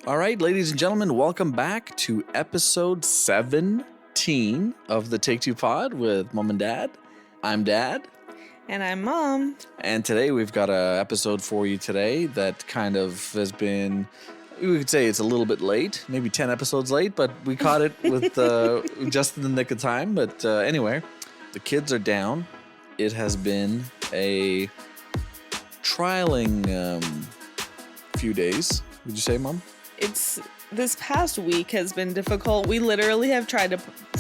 All right, ladies and gentlemen, welcome back to episode 17 of the Take Two Pod with Mom and Dad. I'm Dad. And I'm Mom. And today we've got an episode for you today that kind of has been, we could say it's a little bit late, maybe 10 episodes late, but we caught it with just in the nick of time. But anyway, the kids are down. It has been a trialing few days. Would you say, Mom? This past week has been difficult. We literally have tried to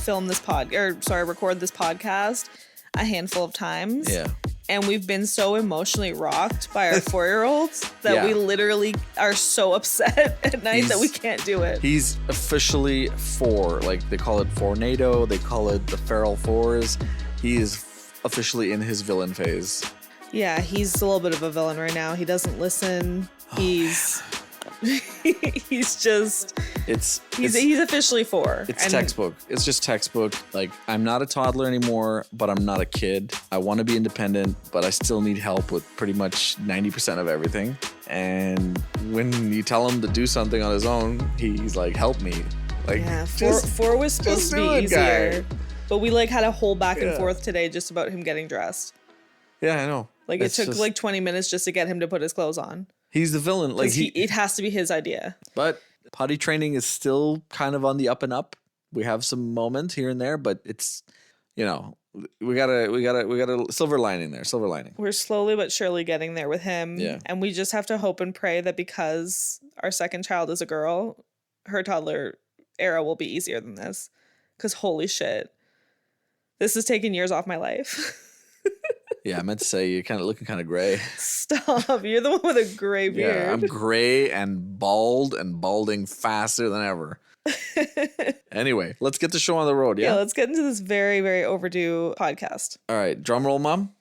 record this podcast a handful of times. Yeah. And we've been so emotionally rocked by our 4-year-olds that we literally are so upset at night that we can't do it. He's officially 4. Like, they call it Fornado. They call it the Feral Fours. He is officially in his villain phase. Yeah, he's a little bit of a villain right now. He doesn't listen. He's officially 4. It's textbook. It's just textbook. Like, I'm not a toddler anymore, but I'm not a kid. I want to be independent, but I still need help with pretty much 90% of everything. And when you tell him to do something on his own, he's like, help me. Like, yeah, 4 was supposed to be easier. But we had a whole back and forth today just about him getting dressed. Yeah, I know. Like, it took 20 minutes just to get him to put his clothes on. He's the villain. Like, it has to be his idea. But potty training is still kind of on the up and up. We have some moments here and there, but it's, we got a silver lining there. Silver lining. We're slowly but surely getting there with him. Yeah. And we just have to hope and pray that because our second child is a girl, her toddler era will be easier than this. Because holy shit, this has taken years off my life. Yeah, I meant to say you're kind of looking kind of gray. Stop. You're the one with a gray beard. Yeah, I'm gray and bald and balding faster than ever. Anyway, let's get the show on the road, yeah? Yeah, let's get into this very, very overdue podcast. All right, drum roll, Mom.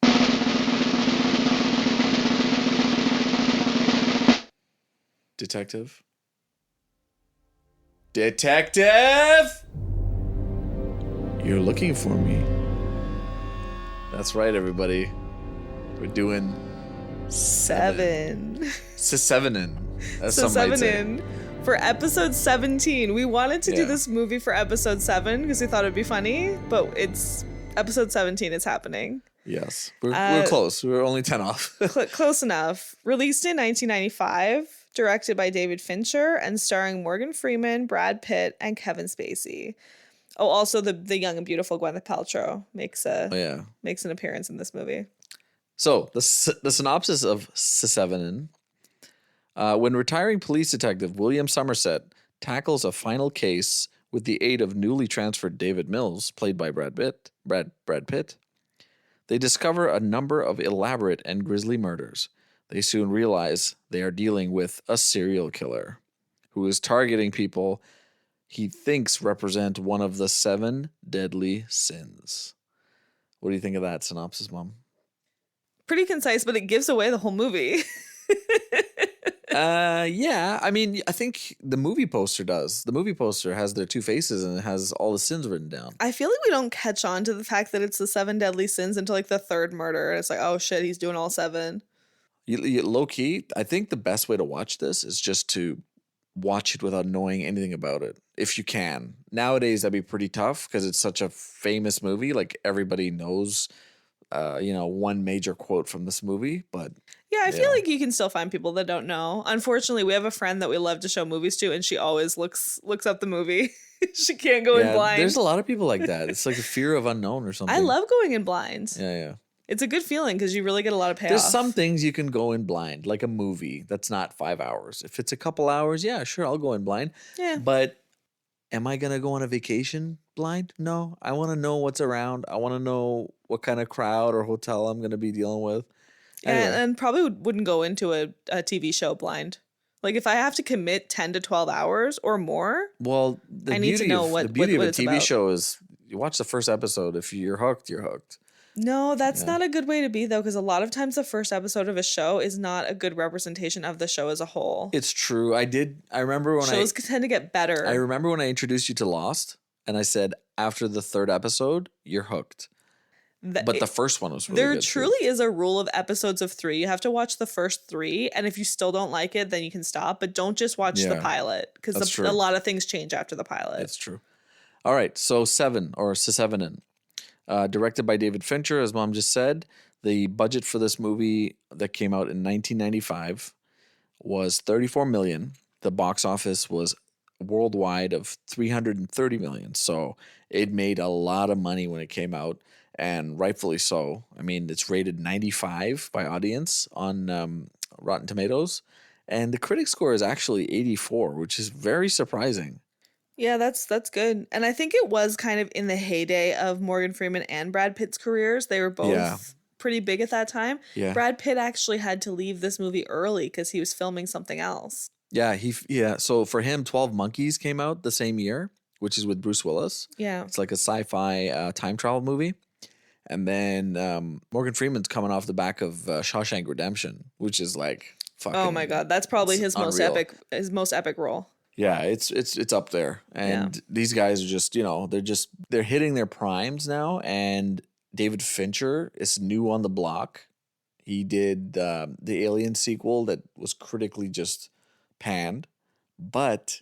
Detective. You're looking for me. That's right, everybody. We're doing 7. Se7en. That's some might say. For episode 17. We wanted to do this movie for episode 7 because we thought it'd be funny, but it's episode 17. It's happening. Yes. We're close. We're only 10 off. Close enough. Released in 1995, directed by David Fincher, and starring Morgan Freeman, Brad Pitt, and Kevin Spacey. Oh, also the young and beautiful Gwyneth Paltrow makes an appearance in this movie. So the synopsis of Se7en: when retiring police detective William Somerset tackles a final case with the aid of newly transferred David Mills, played by Brad Pitt, they discover a number of elaborate and grisly murders. They soon realize they are dealing with a serial killer who is targeting people he thinks represent one of the 7 deadly sins. What do you think of that synopsis, Mom? Pretty concise, but it gives away the whole movie. Yeah. I mean, I think the movie poster does. The movie poster has their 2 faces and it has all the sins written down. I feel like we don't catch on to the fact that it's the 7 deadly sins until the 3rd murder. And it's like, oh shit, he's doing all 7. You low key, I think the best way to watch this is just to watch it without knowing anything about it, if you can. Nowadays, that'd be pretty tough because it's such a famous movie. Like, everybody knows, one major quote from this movie. But yeah, I feel like you can still find people that don't know. Unfortunately, we have a friend that we love to show movies to, and she always looks up the movie. She can't go in blind. There's a lot of people like that. It's like a fear of unknown or something. I love going in blind. Yeah. It's a good feeling because you really get a lot of payoff. There's some things you can go in blind, like a movie that's not 5 hours. If it's a couple hours, yeah, sure, I'll go in blind. Yeah. But am I going to go on a vacation blind? No. I want to know what's around. I want to know what kind of crowd or hotel I'm going to be dealing with. Anyway. And probably wouldn't go into a TV show blind. Like, if I have to commit 10 to 12 hours or more, well, I need to know the beauty of a TV about. Show is you watch the first episode. If you're hooked, you're hooked. No, that's not a good way to be, though, because a lot of times the first episode of a show is not a good representation of the show as a whole. It's true. I remember when shows tend to get better. I remember when I introduced you to Lost, and I said, after the 3rd episode, you're hooked. But the first one was really There good too. truly is a rule of episodes of 3. You have to watch the first 3, and if you still don't like it, then you can stop. But don't just watch the Yeah, pilot, that's because true. a lot of things change after the pilot. That's true. All right, so Seven or Se7en, directed by David Fincher, as Mom just said. The budget for this movie that came out in 1995 was 34 million. The box office was worldwide of 330 million. So it made a lot of money when it came out, and rightfully so. I mean, it's rated 95 by audience on Rotten Tomatoes, and the critic score is actually 84, which is very surprising. Yeah, that's good. And I think it was kind of in the heyday of Morgan Freeman and Brad Pitt's careers. They were Yeah. both pretty big at that time. Yeah. Brad Pitt actually had to leave this movie early because he was filming something else. Yeah. So for him, 12 Monkeys came out the same year, which is with Bruce Willis. Yeah. It's like a sci-fi time travel movie. And then Morgan Freeman's coming off the back of Shawshank Redemption, which is like fucking. Oh my God, that's probably his most unreal. most epic role. Yeah, it's up there. And these guys are just, they're hitting their primes now. And David Fincher is new on the block. He did the Alien sequel that was critically just panned, but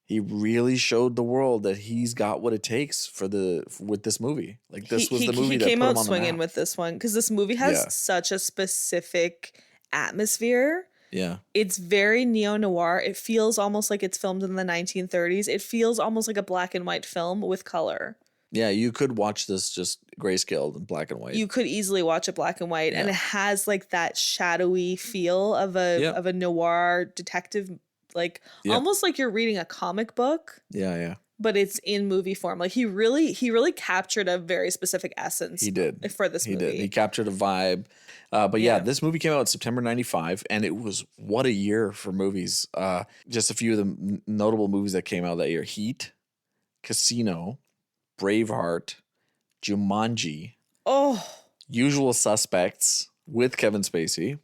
he really showed the world that he's got what it takes with this movie. Like this was the movie that came put him out on the swinging map. with this one because this movie has such a specific atmosphere. Yeah. It's very neo-noir. It feels almost like it's filmed in the 1930s. It feels almost like a black and white film with color. Yeah, you could watch this just grayscaled in black and white. You could easily watch it black and white, and it has like that shadowy feel of a noir detective, like almost like you're reading a comic book. Yeah. But it's in movie form. Like he really captured a very specific essence. He did for this movie. He did. He captured a vibe. But yeah, this movie came out in September 95, and it was what a year for movies. Just a few of the notable movies that came out that year: Heat, Casino, Braveheart, Jumanji, Usual Suspects with Kevin Spacey,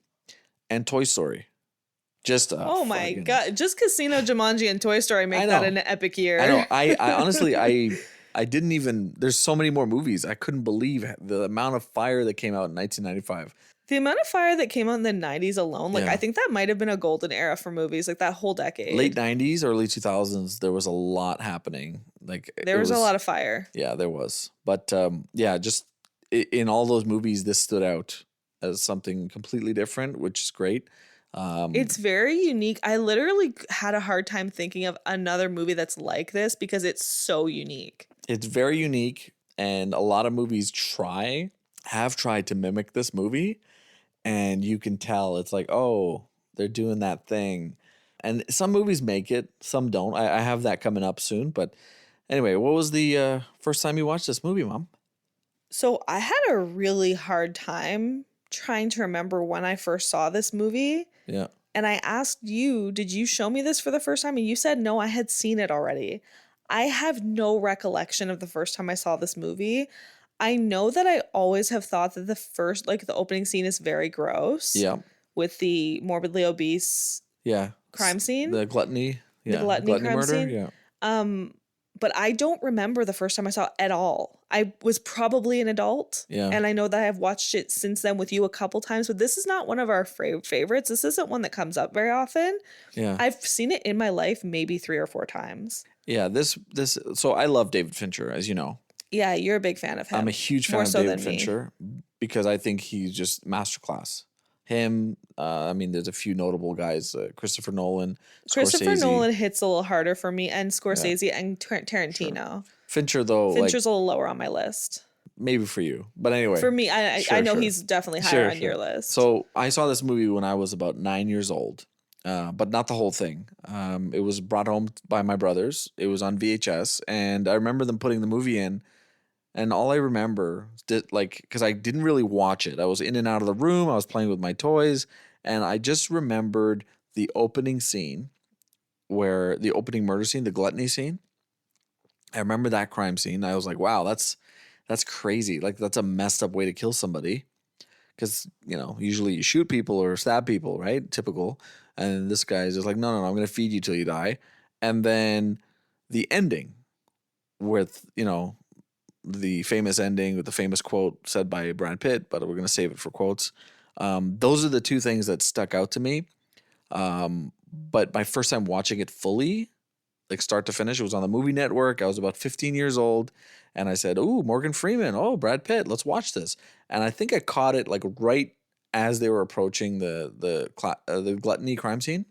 and Toy Story. Just oh my God! Just Casino, Jumanji, and Toy Story make that an epic year. I know. I honestly I didn't even. There's so many more movies. I couldn't believe the amount of fire that came out in 1995. The amount of fire that came out in the 90s alone, like I think that might have been a golden era for movies, like that whole decade. Late 90s, early 2000s, there was a lot happening. Like there was a lot of fire. Yeah, there was. But just in all those movies, this stood out as something completely different, which is great. It's very unique. I literally had a hard time thinking of another movie that's like this because it's so unique. It's very unique, and a lot of movies have tried to mimic this movie, and you can tell it's like, oh, they're doing that thing. And some movies make it, some don't. I have that coming up soon. But anyway, what was the first time you watched this movie, Mom? So I had a really hard time trying to remember when I first saw this movie. Yeah. And I asked you, did you show me this for the first time? And you said, no, I had seen it already. I have no recollection of the first time I saw this movie. I know that I always have thought that the opening scene is very gross. Yeah. With the morbidly obese crime scene. The gluttony. Yeah. The gluttony crime murder. scene. Yeah. But I don't remember the first time I saw it at all. I was probably an adult. Yeah. And I know that I've watched it since then with you a couple times, but this is not one of our favorites. This isn't one that comes up very often. Yeah. I've seen it in my life maybe 3 or 4 times. Yeah. So I love David Fincher, as you know. Yeah, you're a big fan of him. I'm a huge fan of David Fincher because I think he's just masterclass. Him, there's a few notable guys, Christopher Nolan, Christopher Scorsese. Nolan hits a little harder for me, and Scorsese and Tarantino. Sure. Fincher, though, Fincher's a little lower on my list. Maybe for you, but anyway. For me, I know he's definitely higher on your list. So I saw this movie when I was about 9 years old, but not the whole thing. It was brought home by my brothers. It was on VHS, and I remember them putting the movie in. And all I remember, because I didn't really watch it. I was in and out of the room. I was playing with my toys. And I just remembered the opening scene, the opening murder scene, the gluttony scene. I remember that crime scene. I was like, wow, that's crazy. Like, that's a messed up way to kill somebody. Because, usually you shoot people or stab people, right? Typical. And this guy's just like, no, I'm going to feed you till you die. And then the ending with, the famous ending with the famous quote said by Brad Pitt, but we're gonna save it for quotes. Those are the two things that stuck out to me. But my first time watching it fully, like start to finish, it was on the movie network. I was about 15 years old, and I said, "Ooh, Morgan Freeman, oh, Brad Pitt, let's watch this." And I think I caught it like right as they were approaching the gluttony crime scene,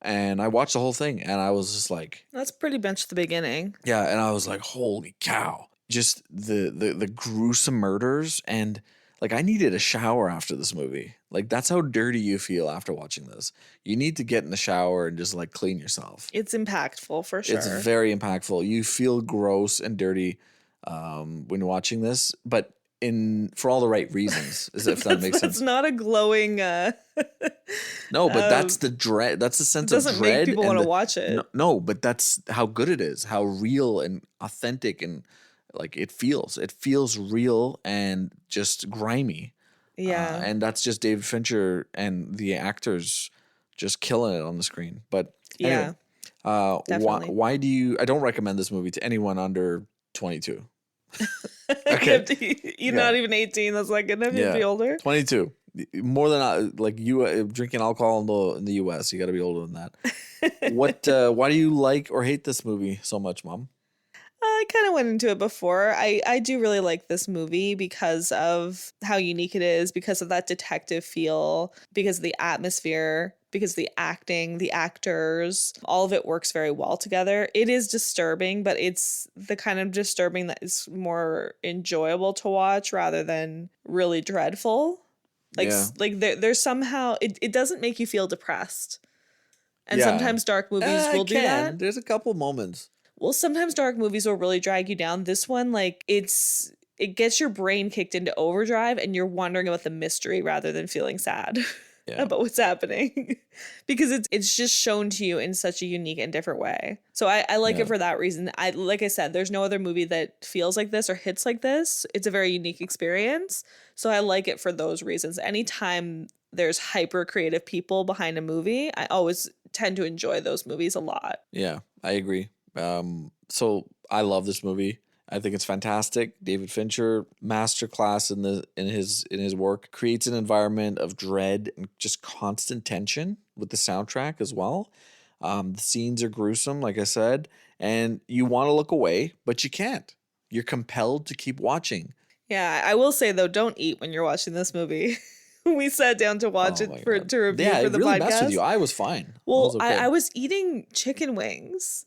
and I watched the whole thing, and I was just like, That's pretty much the beginning. yeah, and I was like, "Holy cow!" Just the gruesome murders, and like I needed a shower after this movie. Like that's how dirty you feel after watching this. You need to get in the shower and just like clean yourself. It's impactful for sure. It's very impactful. You feel gross and dirty when watching this, but for all the right reasons, as if that makes sense. It's not a glowing. No, but that's the dread. That's the sense of dread. Doesn't make people want to watch it. No, but that's how good it is. How real and authentic and like it feels. It feels real and just grimy. Yeah, and that's just David Fincher and the actors just killing it on the screen. But anyway, definitely. why do you? I don't recommend this movie to anyone under 22. Okay, you're not even 18. That's not good enough. You have to be older. 22. More than like you drinking alcohol in the U.S. You got to be older than that. Why do you like or hate this movie so much, Mom? I kind of went into it before. I do really like this movie because of how unique it is, because of that detective feel, because of the atmosphere, because of the acting, the actors, all of it works very well together. It is disturbing, but it's the kind of disturbing that is more enjoyable to watch rather than really dreadful. Like there's somehow it doesn't make you feel depressed. And sometimes dark movies will do that. There's a couple moments. Well, sometimes dark movies will really drag you down. This one, like, it gets your brain kicked into overdrive and you're wondering about the mystery rather than feeling sad about what's happening. Because it's just shown to you in such a unique and different way. So I like it for that reason. Like I said, there's no other movie that feels like this or hits like this. It's a very unique experience. So I like it for those reasons. Anytime there's hyper creative people behind a movie, I always tend to enjoy those movies a lot. Yeah, I agree. So I love this movie. I think it's fantastic. David Fincher, masterclass in his work, creates an environment of dread and just constant tension with the soundtrack as well. The scenes are gruesome, like I said, and you want to look away, but you can't. You're compelled to keep watching. Yeah, I will say though, don't eat when you're watching this movie. We sat down to watch to review for the podcast. Yeah, it really messed with you. I was fine. Well, I was eating chicken wings.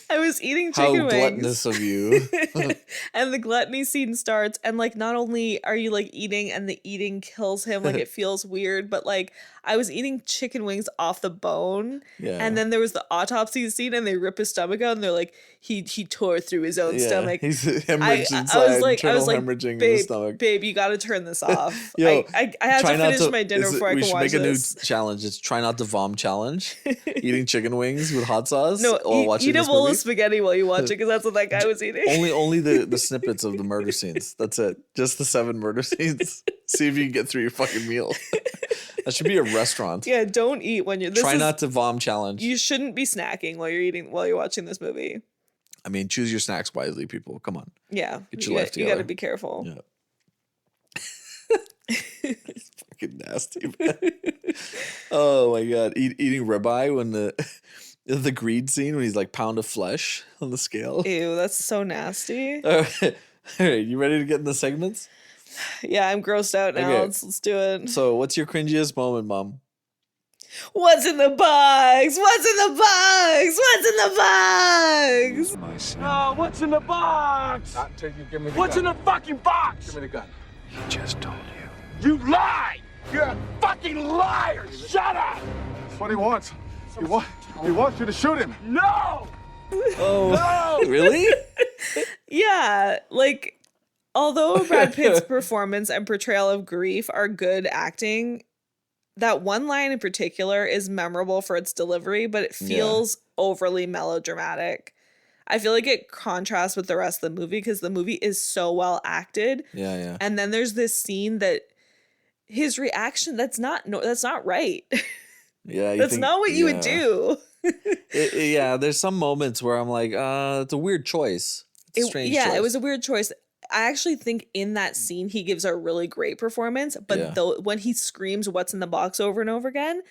I was eating chicken wings. How gluttonous of you. And the gluttony scene starts, and like not only are you like eating and the eating kills him, like it feels weird, but like I was eating chicken wings off the bone. Yeah. And then there was the autopsy scene and they rip his stomach out and they're like, he tore through his own stomach. He's hemorrhaged inside, hemorrhaging in the stomach. Babe, you gotta turn this off. Yo, I have to finish my dinner before I can watch this. We should make a new challenge. It's try not to vom challenge. Eating chicken wings with hot sauce. No, eat a bowl of spaghetti while you watch it, because that's what that guy was eating. Only the snippets of the murder scenes. That's it. Just the 7 murder scenes. See if you can get through your fucking meal. That should be a restaurant. Yeah, don't eat when you're. Try not to vom challenge. You shouldn't be snacking while you're watching this movie. I mean, choose your snacks wisely, people. Come on. Yeah, get your life together. You got to be careful. Yeah. It's fucking nasty, man. Oh my god, eating ribeye when the greed scene when he's like pound of flesh on the scale. Ew, that's so nasty. All right, you ready to get in the segments? Yeah, I'm grossed out now. Okay. Let's do it. So, what's your cringiest moment, Mom? What's in the box? What's in the box? What's in the box? Oh, what's in the box? Not until you give me the What's gun. in the fucking box? Give me the gun. He just told you. You lied! You're a fucking liar! Shut up! That's what he wants. He wants you to shoot him. No! Oh, no! Really? Yeah, like, although Brad Pitt's performance and portrayal of grief are good acting, that one line in particular is memorable for its delivery, but it feels overly melodramatic. I feel like it contrasts with the rest of the movie because the movie is so well acted. Yeah. And then there's this scene that his reaction, that's not right. Yeah. That's not what you would do. Yeah, there's some moments where I'm like, it's a weird choice. It's a strange choice. It was a weird choice. I actually think in that scene he gives a really great performance, but Yeah. though when he screams "What's in the box" over and over again,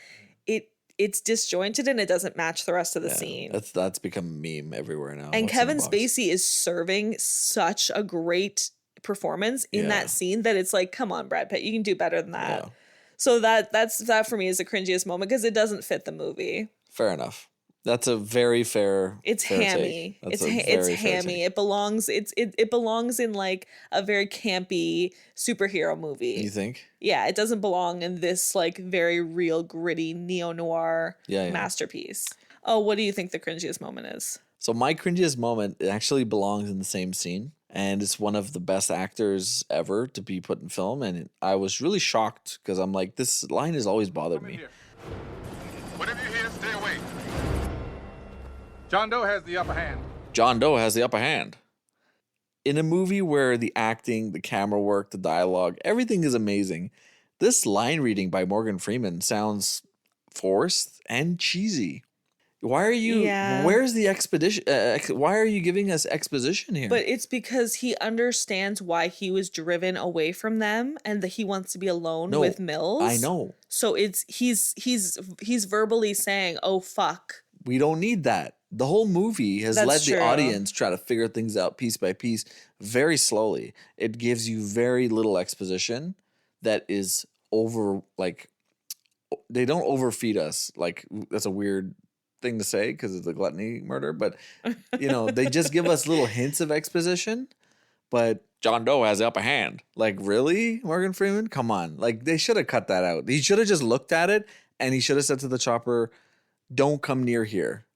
it's disjointed and it doesn't match the rest of the scene. That's become a meme everywhere now. And What's in the Kevin box? Spacey is serving such a great performance in Yeah. that scene that it's like, come on, Brad Pitt, you can do better than that. Yeah. So that for me is the cringiest moment because it doesn't fit the movie. Fair enough. That's a very fair. It's fair hammy. take. That's It's a it's very fair hammy. take. It belongs. It belongs in like a very campy superhero movie. You think? Yeah, it doesn't belong in this like very real gritty neo-noir Yeah. masterpiece. Oh, what do you think the cringiest moment is? So my cringiest moment it actually belongs in the same scene, and it's one of the best actors ever to be put in film. And I was really shocked because I'm like, this line has always bothered me. Whatever you hear, stay away. John Doe has the upper hand. John Doe has the upper hand. In a movie where the acting, the camera work, the dialogue, everything is amazing, this line reading by Morgan Freeman sounds forced and cheesy. Why are you? Yeah. Where's the expedition? Why are you giving us exposition here? But it's because he understands why he was driven away from them and that he wants to be alone No, with Mills. I know. So it's he's verbally saying, "Oh fuck." We don't need that. The whole movie has That's let true. the audience try to figure things out piece by piece very slowly. It gives you very little exposition that is over, like, they don't overfeed us. Like, that's a weird thing to say because of the gluttony murder, but, they just give us little hints of exposition. But John Doe has the upper hand. Like, really, Morgan Freeman? Come on. Like, they should have cut that out. He should have just looked at it and he should have said to the chopper, don't come near here.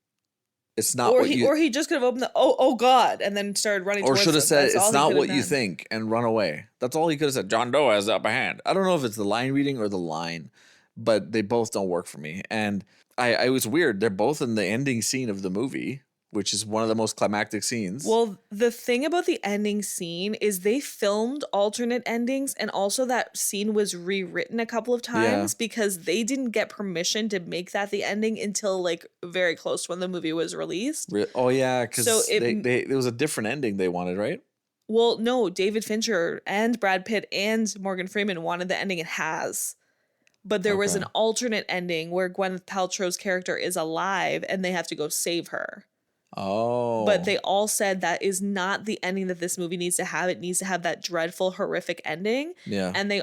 It's not Or what you... or he just could have opened the oh god and then started running Or towards should have them. said, That's all it's he not could have what you done. think, and run away. That's all he could have said. John Doe has the upper hand. I don't know if it's the line reading or the line, but they both don't work for me. And I was weird. They're both in the ending scene of the movie, which is one of the most climactic scenes. Well, the thing about the ending scene is they filmed alternate endings and also that scene was rewritten a couple of times because they didn't get permission to make that the ending until like very close to when the movie was released. Oh, yeah, because So it was a different ending they wanted, right? Well, no, David Fincher and Brad Pitt and Morgan Freeman wanted the ending it has. But there was Okay. an alternate ending where Gwyneth Paltrow's character is alive and they have to go save her. Oh. But they all said that is not the ending that this movie needs to have. It needs to have that dreadful, horrific ending. Yeah. And they,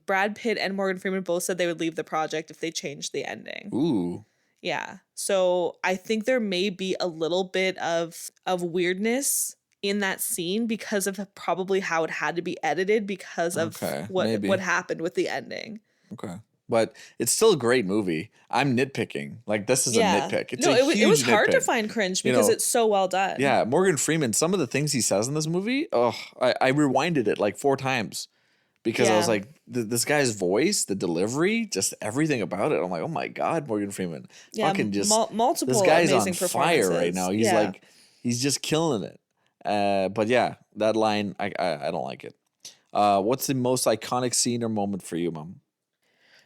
Brad Pitt and Morgan Freeman both said they would leave the project if they changed the ending. Ooh. Yeah. So I think there may be a little bit of weirdness in that scene because of probably how it had to be edited because of Okay, what maybe. what happened with the ending. Okay. But it's still a great movie. I'm nitpicking. Like, this is a nitpick. It's no, a it was huge hard to nitpick. find cringe You because know, it's so well done. Yeah, Morgan Freeman, some of the things he says in this movie, I rewinded it like 4 times because I was Yeah. like, this guy's voice, the delivery, just everything about it. I'm like, oh my God, Morgan Freeman. Yeah, Fucking just, multiple this guy's on amazing fire right performances. now. He's Yeah. like, he's just killing it. But yeah, that line, I don't like it. What's the most iconic scene or moment for you, Mom?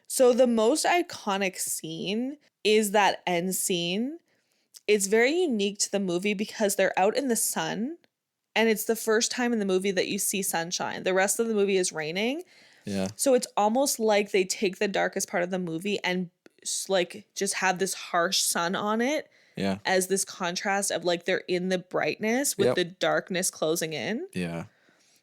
So the most iconic scene is that end scene. It's very unique to the movie because they're out in the sun and it's the first time in the movie that you see sunshine. The rest of the movie is raining. Yeah. So it's almost like they take the darkest part of the movie and like just have this harsh sun on it Yeah. as this contrast of like they're in the brightness with Yep. the darkness closing in. Yeah.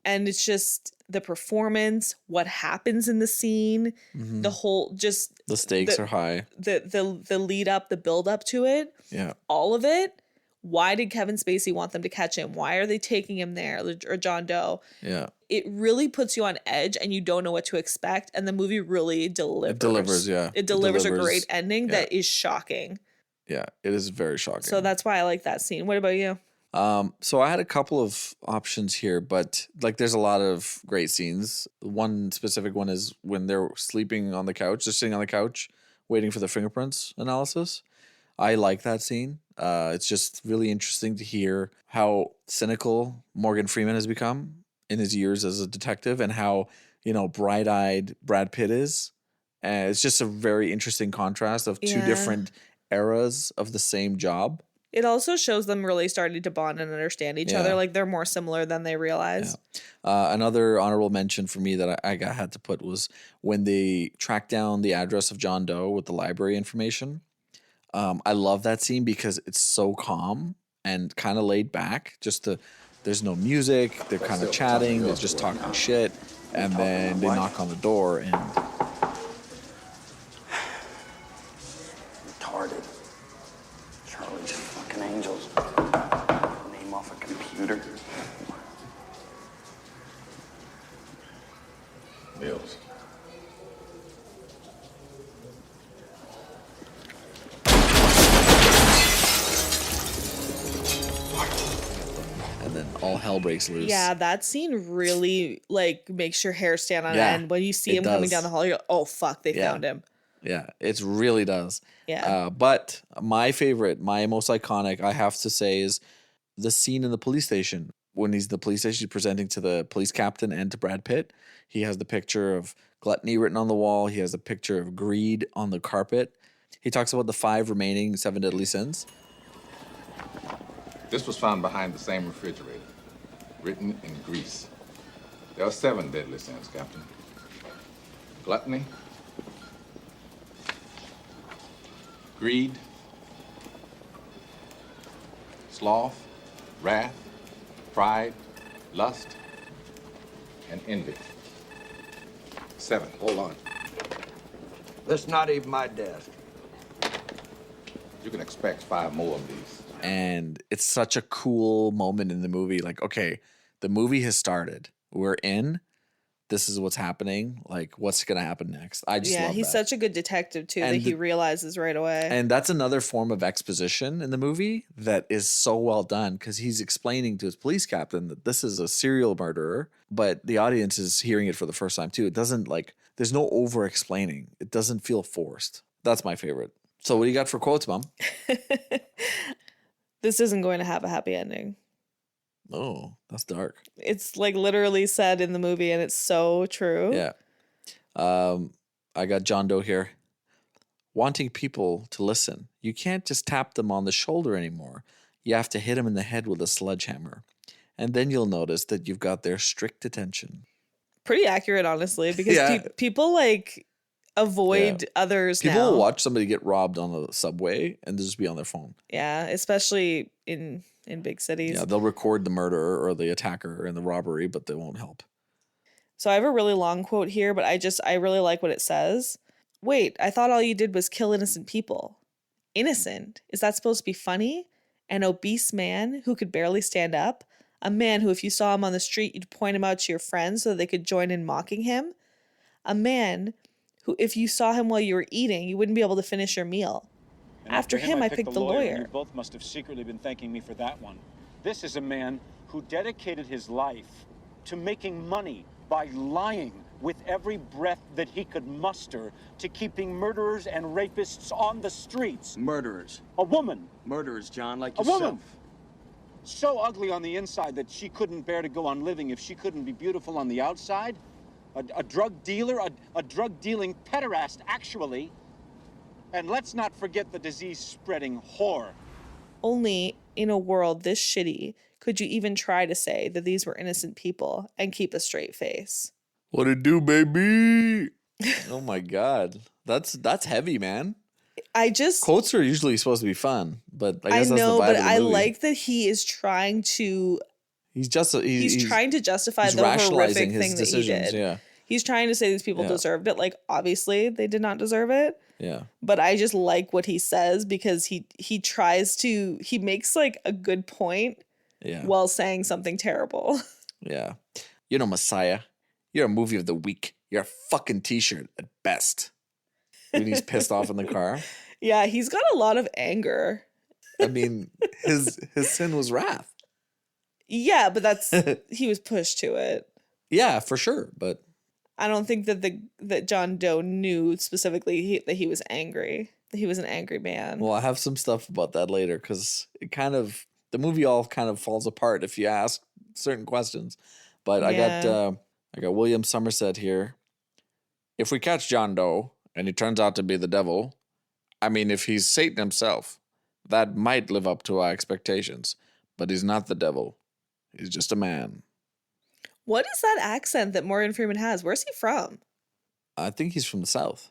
And it's just the performance, what happens in the scene, the whole just The stakes are high. the lead up, the build up to it, Yeah. all of it. Why did Kevin Spacey want them to catch him? Why are they taking him there, or John Doe? Yeah. It really puts you on edge and you don't know what to expect. And the movie really delivers. It delivers, yeah. It delivers a delivers, great ending yeah. that is shocking. Yeah. It is very shocking. So that's why I like that scene. What about you? So I had a couple of options here, but like there's a lot of great scenes. One specific one is when they're sleeping on the couch, just sitting on the couch, waiting for the fingerprints analysis. I like that scene. It's just really interesting to hear how cynical Morgan Freeman has become in his years as a detective and how, bright-eyed Brad Pitt is. And it's just a very interesting contrast of two Yeah. different eras of the same job. It also shows them really starting to bond and understand each other. Like they're more similar than they realize. Another honorable mention for me that had to put was when they tracked down the address of John Doe with the library information. I love that scene because it's so calm and kind of laid back. There's no music. They're kind of chatting. They're just talking shit. And then they knock on the door and... Retarded. Charlie's fucking angels. Name off a computer. Mills. And then all hell breaks loose. Yeah, that scene really like makes your hair stand on end. When you see him coming down the hall, you go, oh fuck, they found him. Yeah, it really does. Yeah. But my favorite, my most iconic, I have to say, is the scene in the police station. When he's in the police station, he's presenting to the police captain and to Brad Pitt. He has the picture of gluttony written on the wall. He has a picture of greed on the carpet. He talks about the 5 remaining 7 deadly sins. This was found behind the same refrigerator, written in grease. There are 7 deadly sins, Captain. Gluttony, greed, sloth, wrath, pride, lust, and envy. 7. Hold on. That's not even my desk. You can expect 5 more of these. And it's such a cool moment in the movie. Like, okay, the movie has started. We're in. This is what's happening. Like, what's going to happen next? I just love he's that. such a good detective, too, And that he realizes right away. And that's another form of exposition in the movie that is so well done because he's explaining to his police captain that this is a serial murderer, but the audience is hearing it for the first time, too. It doesn't there's no over explaining. It doesn't feel forced. That's my favorite. So, what do you got for quotes, Mom? This isn't going to have a happy ending. Oh, that's dark. It's like literally said in the movie, and it's so true. Yeah. I got John Doe here. Wanting people to listen. You can't just tap them on the shoulder anymore. You have to hit them in the head with a sledgehammer. And then you'll notice that you've got their strict attention. Pretty accurate, honestly, because people like avoid others People now. will watch somebody get robbed on the subway and just be on their phone. Yeah, especially in big cities. Yeah, they'll record the murderer or the attacker in the robbery, but they won't help. So I have a really long quote here, but I really like what it says. Wait, I thought all you did was kill innocent people. Innocent? Is that supposed to be funny? An obese man who could barely stand up? A man who, if you saw him on the street, you'd point him out to your friends so they could join in mocking him? A man who, if you saw him while you were eating, you wouldn't be able to finish your meal. And After him, I picked the lawyer. You both must have secretly been thanking me for that one. This is a man who dedicated his life to making money by lying with every breath that he could muster to keeping murderers and rapists on the streets. Murderers. A woman. Murderers, John, like A yourself. woman. So ugly on the inside that she couldn't bear to go on living if she couldn't be beautiful on the outside. A drug dealer, a drug-dealing pederast, actually. And let's not forget the disease-spreading whore. Only in a world this shitty could you even try to say that these were innocent people and keep a straight face. What it do, baby? Oh my God. That's heavy, man. Quotes are usually supposed to be fun, but I guess that's the vibe but of the I movie. like that he is trying to. He's trying to justify he's the horrific rationalizing his thing that he decisions, did. yeah. He's trying to say these people deserved it. Like, obviously, they did not deserve it. Yeah. But I just like what he says because he makes like a good point while saying something terrible. Yeah. You know, Messiah, you're a movie of the week. You're a fucking t-shirt at best. When he's pissed off in the car. Yeah, he's got a lot of anger. I mean, his sin was wrath. Yeah, but he was pushed to it. Yeah, for sure. But I don't think that John Doe knew specifically that he was angry. That he was an angry man. Well, I have some stuff about that later because the movie all kind of falls apart if you ask certain questions. But I got William Somerset here. If we catch John Doe and he turns out to be the devil, I mean, if he's Satan himself, that might live up to our expectations. But he's not the devil. He's just a man. What is that accent that Morgan Freeman has? Where's he from? I think he's from the South.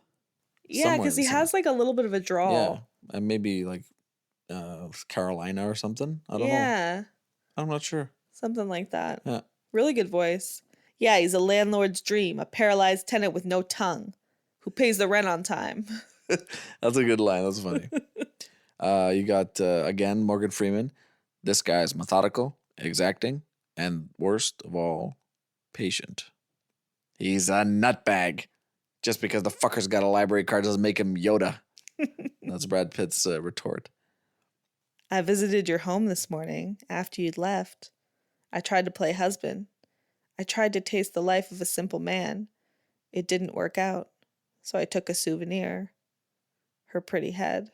Yeah, Somewhere because in he the has South. like a little bit of a drawl. Yeah. And maybe like Carolina or something. I don't know. Yeah, I'm not sure. something like that. Yeah. Really good voice. Yeah, he's a landlord's dream, a paralyzed tenant with no tongue who pays the rent on time. That's a good line. That's funny. You got, again, Morgan Freeman. This guy is methodical, exacting, and worst of all, patient. He's a nutbag. Just because the fucker's got a library card doesn't make him Yoda. That's Brad Pitt's retort. I visited your home this morning after you'd left. I tried to play husband. I tried to taste the life of a simple man. It didn't work out, so I took a souvenir. Her pretty head.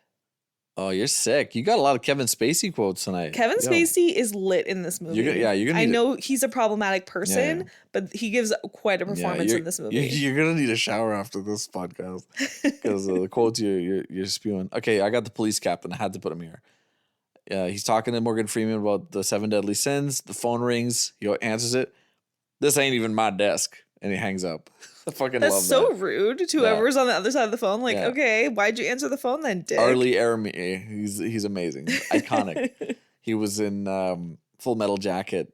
Oh, you're sick. You got a lot of Kevin Spacey quotes tonight. Kevin Yo. Spacey is lit in this movie. You're gonna I need know he's a problematic person, Yeah. but he gives quite a performance in this movie. You're gonna need a shower after this podcast because the quotes you're spewing. Okay, I got the police captain. I had to put him here. He's talking to Morgan Freeman about the 7 Deadly Sins. The phone rings. He answers it. This ain't even my desk, and he hangs up. I fucking That's love so that. rude to whoever's on the other side of the phone. Like, Yeah. okay, why'd you answer the phone then, dick? Arlie Eremy. He's amazing. He's iconic. He was in Full Metal Jacket.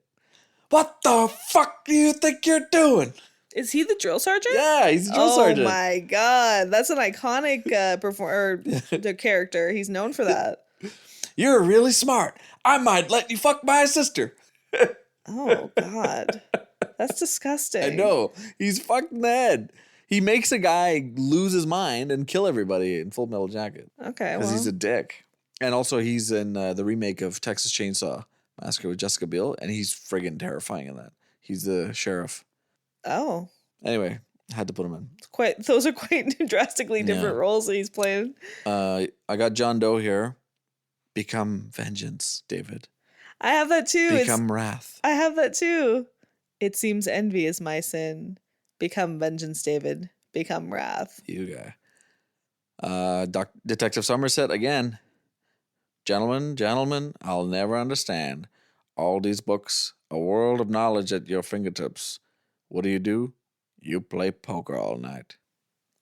What the fuck do you think you're doing? Is he the drill sergeant? Yeah, he's a drill sergeant. Oh my god, that's an iconic the character. He's known for that. You're really smart. I might let you fuck my sister. Oh god, that's disgusting. I know. He's fucked in the head. He makes a guy lose his mind and kill everybody in Full Metal Jacket. Okay, Because well, he's a dick. And also he's in the remake of Texas Chainsaw Massacre with Jessica Biel, and he's friggin' terrifying in that. He's the sheriff. oh, Anyway, had to put him in. those are quite drastically different Yeah. roles that he's playing. I got John Doe here. Become vengeance, David. I have that too. Become wrath. I have that too. It seems envy is my sin. Become vengeance, David. Become wrath. You guy. Detective Somerset again. Gentlemen, I'll never understand. All these books, a world of knowledge at your fingertips. What do? You play poker all night.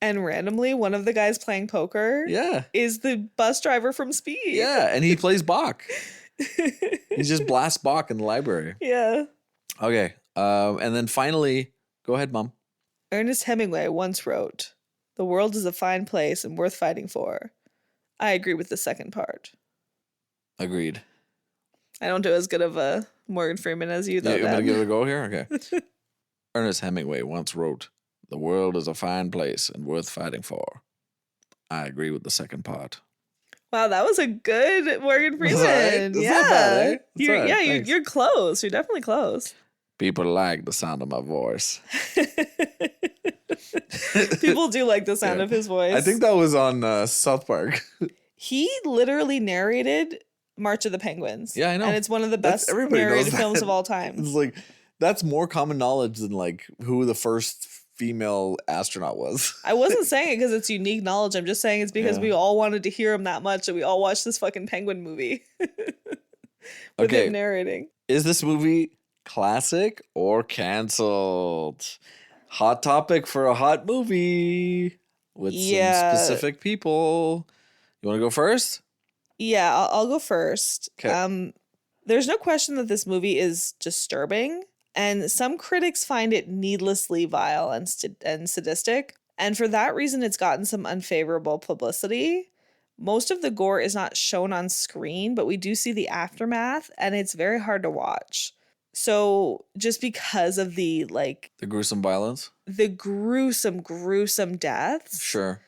And randomly, one of the guys playing poker Yeah. is the bus driver from Speed. Yeah, and he plays Bach. He just blasts Bach in the library. Yeah. Okay. And then finally, go ahead, Mom. Ernest Hemingway once wrote, "The world is a fine place and worth fighting for." I agree with the second part. Agreed. I don't do as good of a Morgan Freeman as you, though. Yeah, you want me to Dad. give it a go here? Okay. Ernest Hemingway once wrote, "The world is a fine place and worth fighting for." I agree with the second part. Wow, that was a good Morgan That's Freeman. all right. That's Yeah, not bad, eh? That's all right. Thanks. You're close. You're definitely close. People like the sound of my voice. People do like the sound Yeah. of his voice. I think that was on South Park. he literally narrated March of the Penguins. Yeah, I know. And it's one of the That's- best everybody knows narrated that. films of all time. It's like, that's more common knowledge than like who the first female astronaut was. I wasn't saying it because it's unique knowledge. I'm just saying it's because Yeah. we all wanted to hear him that much that we all watched this fucking penguin movie. With Okay. him narrating. Is this movie classic or canceled? Hot topic for a hot movie with Yeah. some specific people. You want to go first? Yeah, I'll go first. 'Kay. There's no question that this movie is disturbing, and some critics find it needlessly vile and sadistic. And for that reason, it's gotten some unfavorable publicity. Most of the gore is not shown on screen, but we do see the aftermath, and it's very hard to watch. So just because of the The gruesome violence? the gruesome deaths, Sure.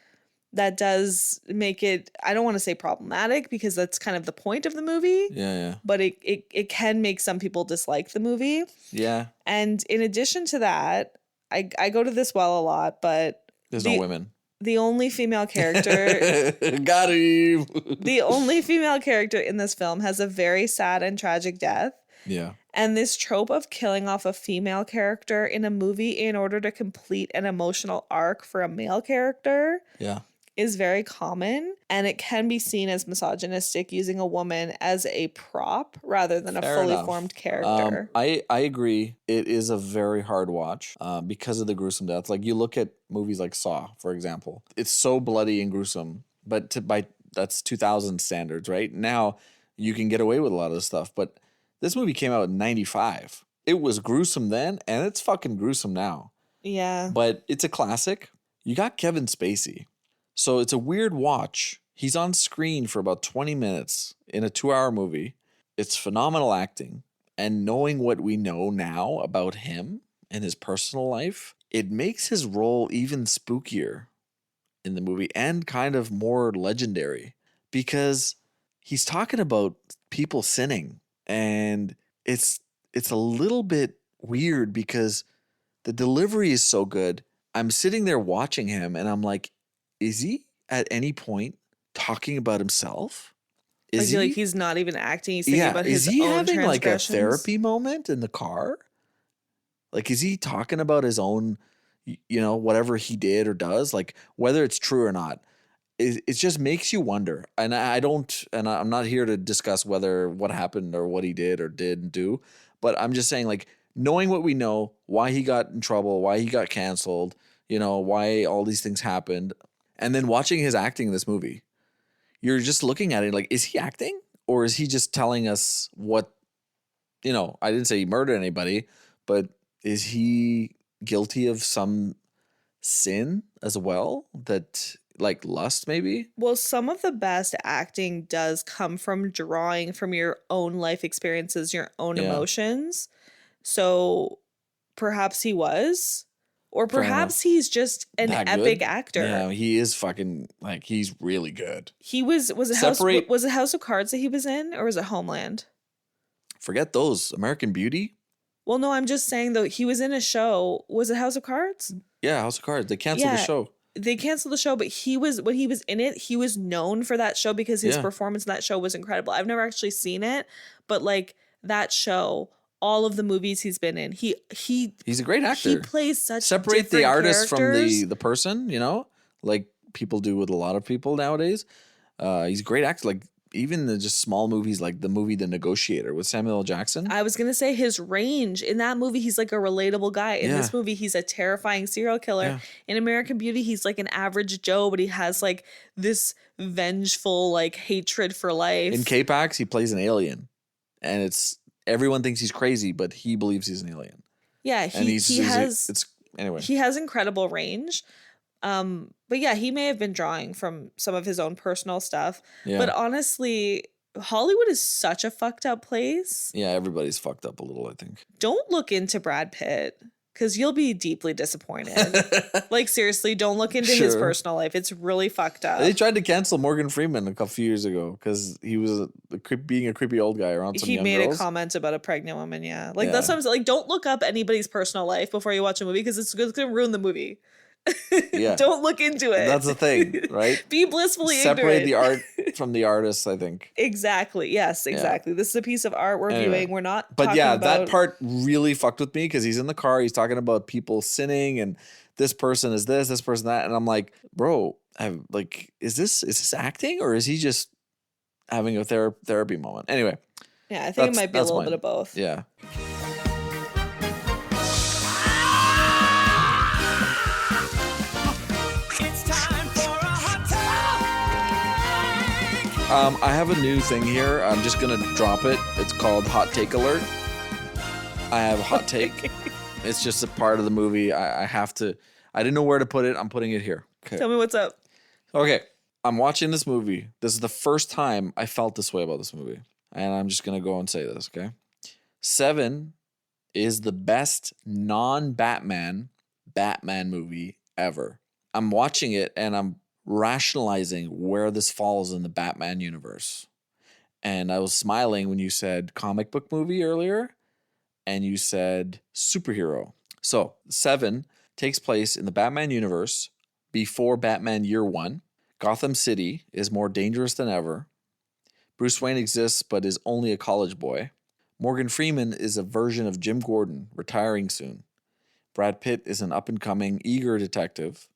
that does make it, I don't want to say problematic because that's kind of the point of the movie, Yeah. but it can make some people dislike the movie. Yeah. And in addition to that, I go to this well a lot, but There's The- no women. the only female character Got him. the only female character in this film has a very sad and tragic death. Yeah. And this trope of killing off a female character in a movie in order to complete an emotional arc for a male character Yeah. is very common, and it can be seen as misogynistic, using a woman as a prop rather than a Fair fully enough. formed character. I agree. It is a very hard watch because of the gruesome death. Like you look at movies like Saw, for example. It's so bloody and gruesome, but by that's 2000 standards, right? Now you can get away with a lot of this stuff, but this movie came out in 95. It was gruesome then, and it's fucking gruesome now. Yeah. But it's a classic. You got Kevin Spacey. So it's a weird watch. He's on screen for about 20 minutes in a 2-hour movie. It's phenomenal acting. And knowing what we know now about him and his personal life, it makes his role even spookier in the movie and kind of more legendary because he's talking about people sinning. And it's a little bit weird because the delivery is so good. I'm sitting there watching him and I'm like, is he at any point talking about himself? Is he like he's not even acting, he's thinking about his is he own having like a transgressions? therapy moment in the car? Like, is he talking about his own, whatever he did or does, like whether it's true or not? It just makes you wonder. And I'm not here to discuss what happened or what he did or didn't do, but I'm just saying, like, knowing what we know, why he got in trouble, why he got canceled, why all these things happened, and then watching his acting in this movie, you're just looking at it like, is he acting or is he just telling us what, I didn't say he murdered anybody, but is he guilty of some sin as well, that like lust maybe? Well, some of the best acting does come from drawing from your own life experiences, your own emotions. So perhaps he was, or perhaps he's just an That epic good? actor. Yeah, he is fucking, like, he's really good. He was it House of Cards that he was in, or was it Homeland? Forget those. American Beauty? Well, no, I'm just saying though, he was in a show. Was it House of Cards? Yeah, House of Cards. They canceled the show. They canceled the show, but when he was in it, he was known for that show because his Yeah. performance in that show was incredible. I've never actually seen it, but like that show, all of the movies he's been in, He's a great actor. he plays such Separate the different artist from characters. the person, like people do with a lot of people nowadays. He's a great actor. Like, even the just small movies, like the movie The Negotiator with Samuel L. Jackson. I was gonna say his range in that movie, he's like a relatable guy. In this movie, he's a terrifying serial killer. Yeah. In American Beauty, he's like an average Joe, but he has like this vengeful like hatred for life. In K-Pax, he plays an alien. And everyone thinks he's crazy, but he believes he's an alien. Yeah, he has incredible range. But yeah, he may have been drawing from some of his own personal stuff. Yeah. But honestly, Hollywood is such a fucked up place. Yeah, everybody's fucked up a little, I think. Don't look into Brad Pitt because you'll be deeply disappointed. Like, seriously, don't look into his personal life. It's really fucked up. They tried to cancel Morgan Freeman a few years ago because he was being a creepy old guy around some young girls. He made a comment about a pregnant woman, yeah. Like, that's what I'm saying. Like, don't look up anybody's personal life before you watch a movie because it's going to ruin the movie. Yeah. Don't look into it. That's the thing, right? Be blissfully Separate ignorant. the art from the artist, I think. Exactly. Yes, exactly. This is a piece of art we're viewing. We're not But talking yeah, about... that part really fucked with me because he's in the car, he's talking about people sinning and this person is this person that, and I'm like, bro, is this acting or is he just having a therapy moment? Anyway. Yeah, I think it might be a little bit of both. Yeah. I have a new thing here. I'm just going to drop it. It's called Hot Take Alert. I have a hot take. It's just a part of the movie. I didn't know where to put it. I'm putting it here. Okay. Tell me what's up. Okay. I'm watching this movie. This is the first time I felt this way about this movie. And I'm just going to go and say this, okay? Seven is the best non-Batman Batman movie ever. I'm watching it and I'm rationalizing where this falls in the Batman universe. And I was smiling when you said comic book movie earlier and you said superhero. So, Seven takes place in the Batman universe before Batman Year One. Gotham City is more dangerous than ever. Bruce Wayne exists but is only a college boy. Morgan Freeman is a version of Jim Gordon, retiring soon. Brad Pitt is an up-and-coming, eager detective.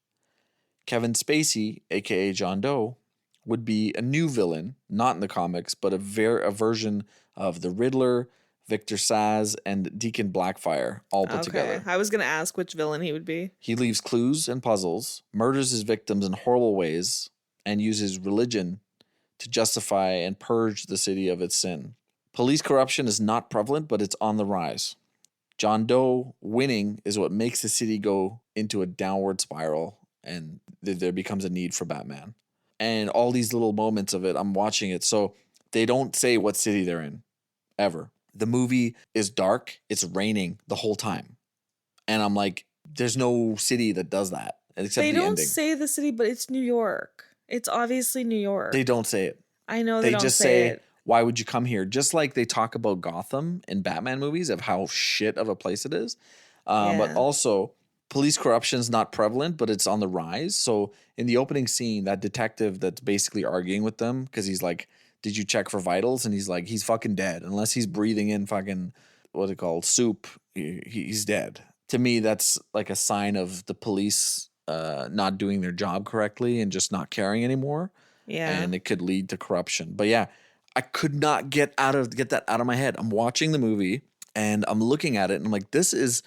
Kevin Spacey, aka John Doe, would be a new villain, not in the comics, but a version of the Riddler, Victor Saz, and Deacon Blackfire all put together. I was going to ask which villain he would be. He leaves clues and puzzles, murders his victims in horrible ways, and uses religion to justify and purge the city of its sin. Police corruption is not prevalent, but it's on the rise. John Doe winning is what makes the city go into a downward spiral, and there becomes a need for Batman. And all these little moments of it, I'm watching it. So they don't say what city they're in, ever. The movie is dark. It's raining the whole time. And I'm like, there's no city that does that, except They the don't ending. say the city, but it's New York. It's obviously New York. They don't say it. I know they don't just say it. why would you come here? Just like they talk about Gotham in Batman movies of how shit of a place it is. But also, police corruption is not prevalent, but it's on the rise. So in the opening scene, that detective that's basically arguing with them because he's like, did you check for vitals? And he's like, he's fucking dead. Unless he's breathing in fucking, what's it called, soup, he's dead. To me, that's like a sign of the police not doing their job correctly and just not caring anymore. Yeah. And it could lead to corruption. But yeah, I could not get that out of my head. I'm watching the movie and I'm looking at it and I'm like, this is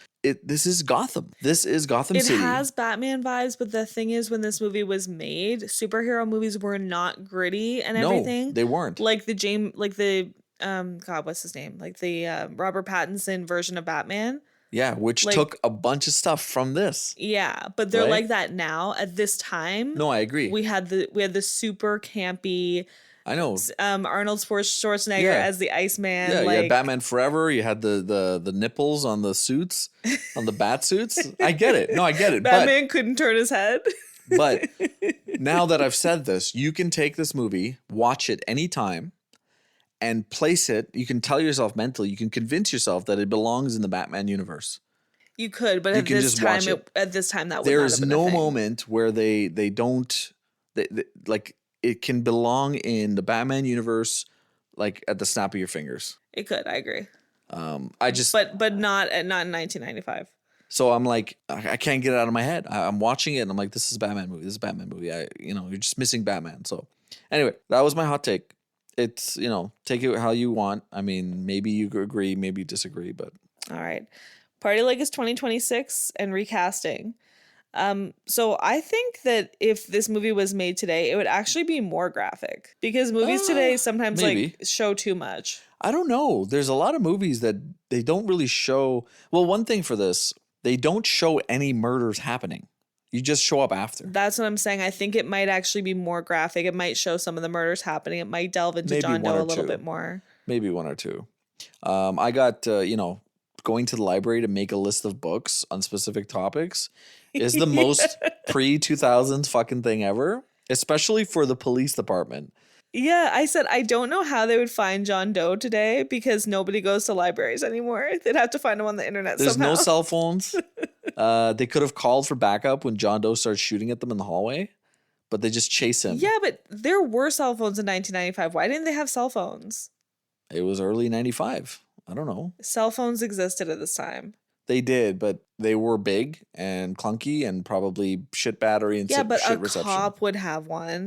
Gotham. This is Gotham City. It has Batman vibes, but the thing is, when this movie was made, superhero movies were not gritty and everything. No, they weren't. Like God, what's his name? Like the Robert Pattinson version of Batman. Yeah, which took a bunch of stuff from this. Yeah, but they're like that now at this time. No, I agree. We had the super campy. I know. Arnold Schwarzenegger as the Iceman. Yeah, you had Batman Forever. You had the nipples on the suits, on the bat suits. I get it. No, I get it. Batman couldn't turn his head. But now that I've said this, you can take this movie, watch it anytime, and place it. You can tell yourself mentally, you can convince yourself that it belongs in the Batman universe. You could, but at this time that would there not is have been no a thing. moment where they don't like it can belong in the Batman universe like at the snap of your fingers. It could, I agree. But not in 1995. So I'm like, I can't get it out of my head. I'm watching it and I'm like, this is a Batman movie. This is a Batman movie. You're just missing Batman. So anyway, that was my hot take. It's, take it how you want. I mean, maybe you agree, maybe you disagree, but. All right. Party Like is 2026 and recasting. So I think that if this movie was made today, it would actually be more graphic because movies today sometimes maybe. Show too much. I don't know. There's a lot of movies that they don't really show. Well, one thing for this, they don't show any murders happening. You just show up after. That's what I'm saying. I think it might actually be more graphic. It might show some of the murders happening. It might delve into Maybe John one Doe or a little two. bit more. Maybe one or two. I got, going to the library to make a list of books on specific topics is the most pre-2000s fucking thing ever, especially for the police department. Yeah, I said I don't know how they would find John Doe today because nobody goes to libraries anymore. They'd have to find him on the internet There's somehow. no cell phones. They could have called for backup when John Doe starts shooting at them in the hallway, but they just chase him. Yeah, but there were cell phones in 1995. Why didn't they have cell phones? It was early 95. I don't know. Cell phones existed at this time. They did, but they were big and clunky and probably shit battery and Yeah, but shit a reception. cop would have one.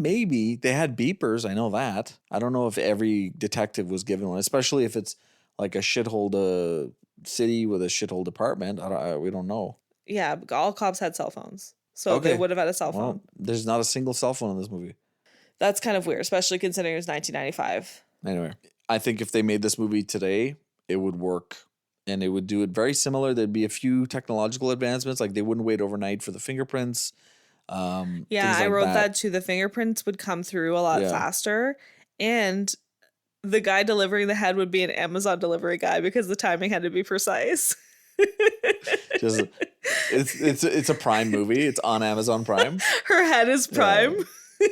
Maybe. They had beepers. I know that. I don't know if every detective was given one, especially if it's like a shithole city with a shithole department. We don't know. Yeah, all cops had cell phones. So they would have had a cell phone. Well, there's not a single cell phone in this movie. That's kind of weird, especially considering it was 1995. Anyway, I think if they made this movie today, it would work. And it would do it very similar. There'd be a few technological advancements, like they wouldn't wait overnight for the fingerprints. Yeah, I wrote that too. The fingerprints would come through a lot faster. And the guy delivering the head would be an Amazon delivery guy because the timing had to be precise. It's a Prime movie. It's on Amazon Prime. Her head is Prime. Yeah.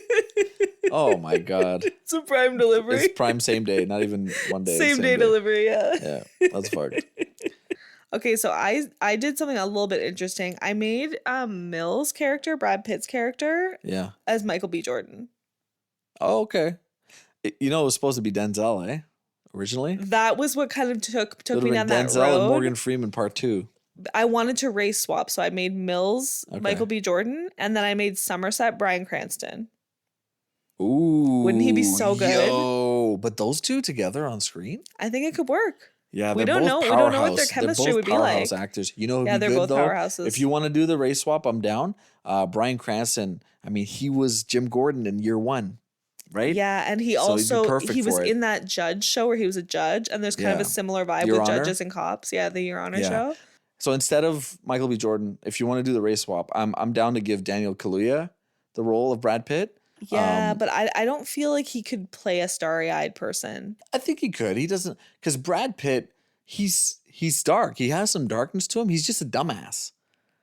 Oh my God. It's a Prime delivery. It's Prime same day, not even one day. Same day delivery, yeah. Yeah, that's fucked. Okay, so I did something a little bit interesting. I made Mills' character, Brad Pitt's character, as Michael B. Jordan. Oh, okay. It was supposed to be Denzel, originally? That was what kind of took me down that Denzel road. and Morgan Freeman part 2. I wanted to race swap, so I made Mills, Okay. Michael B. Jordan, and then I made Somerset, Bryan Cranston. Ooh. Wouldn't he be so good? Yo, but those two together on screen? I think it could work. Yeah, We they're don't both know. We don't know what powerhouse. their chemistry they're both would be powerhouse like. actors. You know who'd Yeah, be they're good both though? powerhouses. If you want to do the race swap, I'm down. Bryan Cranston, I mean, he was Jim Gordon in Year One, right? Yeah, and he So he'd be also perfect he was for it. in that Judge show where he was a judge, and there's kind of Yeah. a similar vibe Your with Honor? judges and cops. Yeah, the Your Honor Yeah. show. So instead of Michael B. Jordan, if you want to do the race swap, I'm down to give Daniel Kaluuya the role of Brad Pitt. Yeah, but I don't feel like he could play a starry-eyed person. I think he could. He doesn't, because Brad Pitt, he's dark. He has some darkness to him. He's just a dumbass.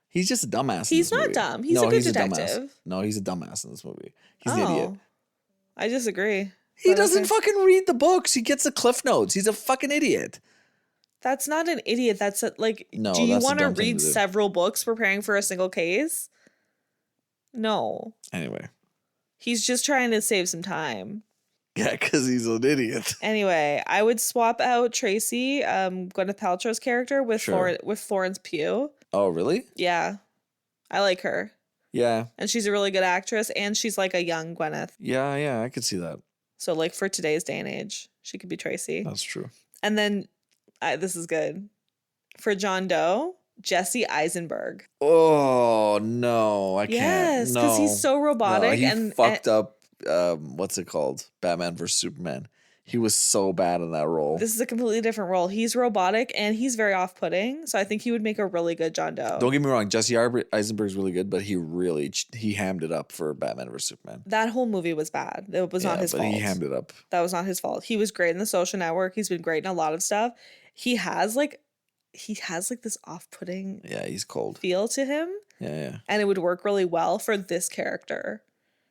He's just a dumbass. in He's this not movie. dumb. He's a good dumbass. detective. No, he's a dumbass in this movie. He's an idiot. I disagree. He But doesn't okay. fucking read the books. He gets the cliff notes. He's a fucking idiot. That's not an idiot. That's like, No, do you that's a want to dumb thing read to do. several books preparing for a single case? No. Anyway, He's just trying to save some time. yeah, because he's an idiot. Anyway, I would swap out Tracy, Gwyneth Paltrow's character, with Sure. with Florence Pugh. Oh, really? Yeah, I like her, Yeah, and she's a really good actress, and she's like a young Gwyneth. yeah, I could see that. So like for today's day and age, she could be Tracy. That's true. And then this is good for John Doe, Jesse Eisenberg. Oh no, I can't. Yes, No, because he's so robotic no, he and fucked up. What's it called? Batman vs Superman. He was so bad in that role. This is a completely different role. He's robotic and he's very off-putting, so I think he would make a really good John Doe. Don't get me wrong, Jesse Eisenberg's really good, but he hammed it up for Batman vs Superman. That whole movie was bad. It was not his but fault. he hammed it up. That was not his fault. He was great in The Social Network. He's been great in a lot of stuff. He has like this off-putting Yeah, he's cold. feel to him, Yeah, and it would work really well for this character.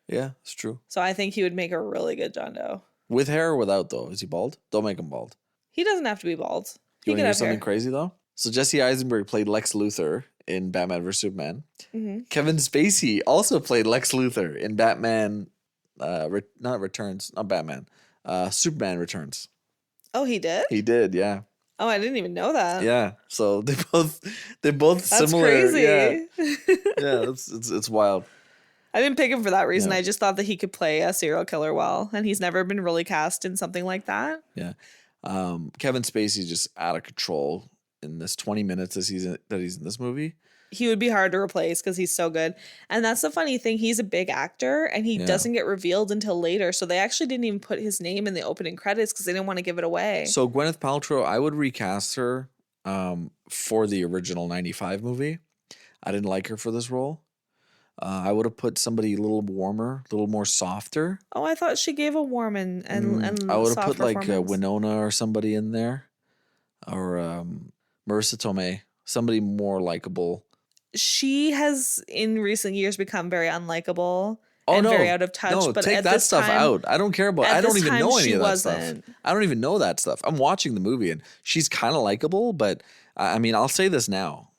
yeah, it's true. So I think he would make a really good John Doe. With hair or without though? Is he bald? Don't make him bald. He doesn't have to be bald. He You want could to hear have something hair. crazy though? So Jesse Eisenberg played Lex Luthor in Batman vs Superman. Mm-hmm. Kevin Spacey also played Lex Luthor in Batman. Not Returns, not Batman. Superman Returns. Oh, he did? He did, yeah. Oh, I didn't even know that. Yeah, so they're both That's similar. crazy. Yeah, yeah, it's wild. I didn't pick him for that reason. Yeah. I just thought that he could play a serial killer well, and he's never been really cast in something like that. Yeah, Kevin Spacey's just out of control in this 20 minutes that he's in this movie. He would be hard to replace because he's so good. And that's the funny thing. He's a big actor, and he Yeah. doesn't get revealed until later. So they actually didn't even put his name in the opening credits because they didn't want to give it away. So Gwyneth Paltrow, I would recast her for the original 95 movie. I didn't like her for this role. I would have put somebody a little warmer, a little more softer. Oh, I thought she gave a warm and I would have soft put like performance. Winona or somebody in there, or Marissa Tomei, somebody more likable. She has in recent years become very unlikable Oh and no, very out of touch. no, but take at that this stuff time, out. I don't care about. at I don't this even time, know any she of that wasn't. stuff. I don't even know that stuff. I'm watching the movie and she's kind of likable, but I mean, I'll say this now,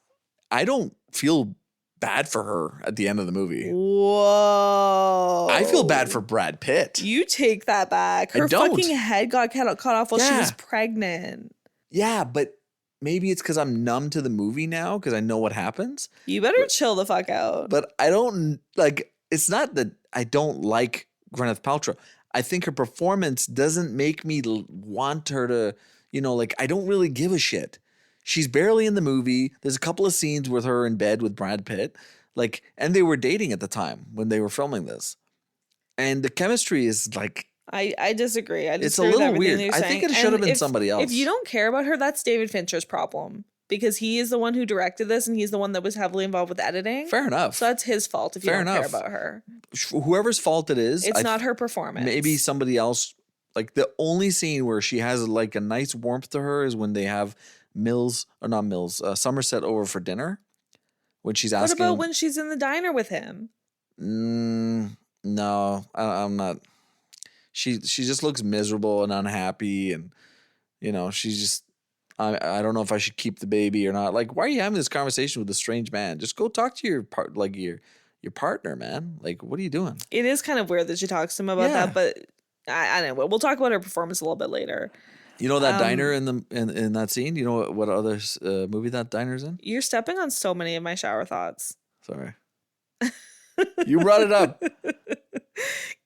I don't feel bad for her at the end of the movie. Whoa. I feel bad for Brad Pitt. You take that back. I Her don't. fucking head got cut off while she Yeah. was pregnant. Yeah, but maybe it's because I'm numb to the movie now because I know what happens. You better chill the fuck out. But I don't like. It's not that I don't like Gwyneth Paltrow. I think her performance doesn't make me want her to. Like I don't really give a shit. She's barely in the movie. There's a couple of scenes with her in bed with Brad Pitt, and they were dating at the time when they were filming this, and the chemistry is like. I disagree. I disagree It's a with little everything weird. that you're I saying. think it should have And been somebody else. If you don't care about her, that's David Fincher's problem because he is the one who directed this and he's the one that was heavily involved with editing. Fair enough. So that's his fault if you Fair don't care enough. about her. Whoever's fault it is, It's not her performance. Maybe somebody else. Like the only scene where she has like a nice warmth to her is when they have Somerset over for dinner. When she's What asking, about when she's in the diner with him? No, I'm not. She just looks miserable and unhappy, and she's just. I don't know if I should keep the baby or not. Like, why are you having this conversation with a strange man? Just go talk to your partner, man. Like, what are you doing? It is kind of weird that she talks to him about Yeah. that, but I don't know. We'll talk about her performance a little bit later. You know that diner in that scene? You know what other movie that diner's in? You're stepping on so many of my shower thoughts. Sorry. You brought it up.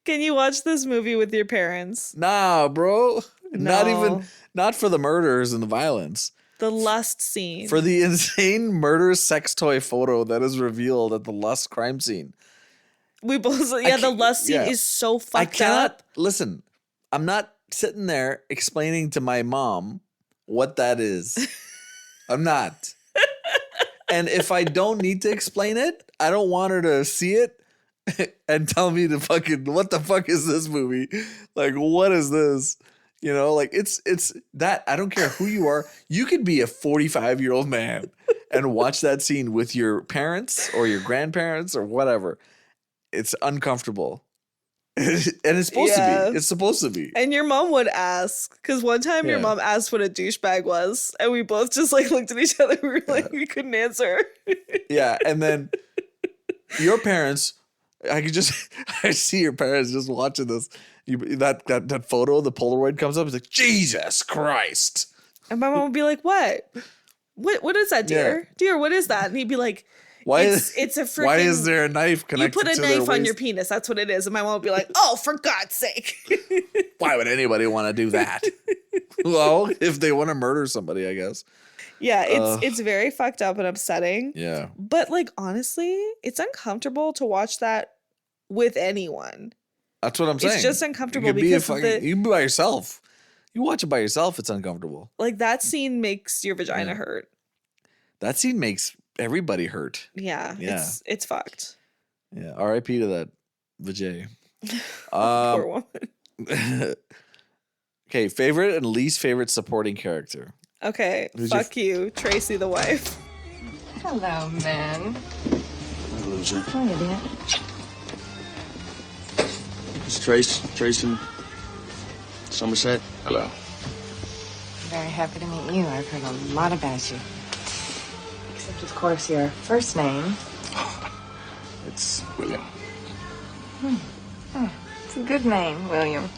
Can you watch this movie with your parents? Nah, bro. No. Not for the murders and the violence. The lust scene. For the insane murder sex toy photo that is revealed at the lust crime scene. We both, the lust scene is so fucked up. Listen, I'm not sitting there explaining to my mom what that is. I'm not. And if I don't need to explain it, I don't want her to see it and tell me to fucking, what the fuck is this movie? Like, what is this? You know, like it's that, I don't care who you are. You could be a 45-year-old man and watch that scene with your parents or your grandparents or whatever. It's uncomfortable. And it's supposed to be. It's supposed to be. And your mom would ask, because one time your mom asked what a douchebag was, and we both just like looked at each other. We were like, we couldn't answer. Yeah, and then your parents, I see your parents just watching this. That photo, the Polaroid comes up. It's like, Jesus Christ. And my mom would be like, what? What is that, dear? Yeah. Dear, what is that? And he'd be like, it's a freaking... Why is there a knife connected to You put a knife on your penis. That's what it is. And my mom would be like, oh, for God's sake. Why would anybody want to do that? Well, if they want to murder somebody, I guess. Yeah, it's very fucked up and upsetting. Yeah. But like, honestly, it's uncomfortable to watch that with anyone. That's what I'm saying. It's just uncomfortable you because you can be by yourself. You watch it by yourself, it's uncomfortable. Like that scene makes your vagina hurt. That scene makes everybody hurt. Yeah. It's fucked. Yeah. R.I.P. to that vajay. Poor woman. Okay, favorite and least favorite supporting character. Okay, fuck you, Tracy the wife. Hello, man. Hi, loser. Hi, idiot. It's Tracy. Somerset. Hello. Very happy to meet you. I've heard a lot about you. Except, of course, your first name. It's William. It's a good name, William.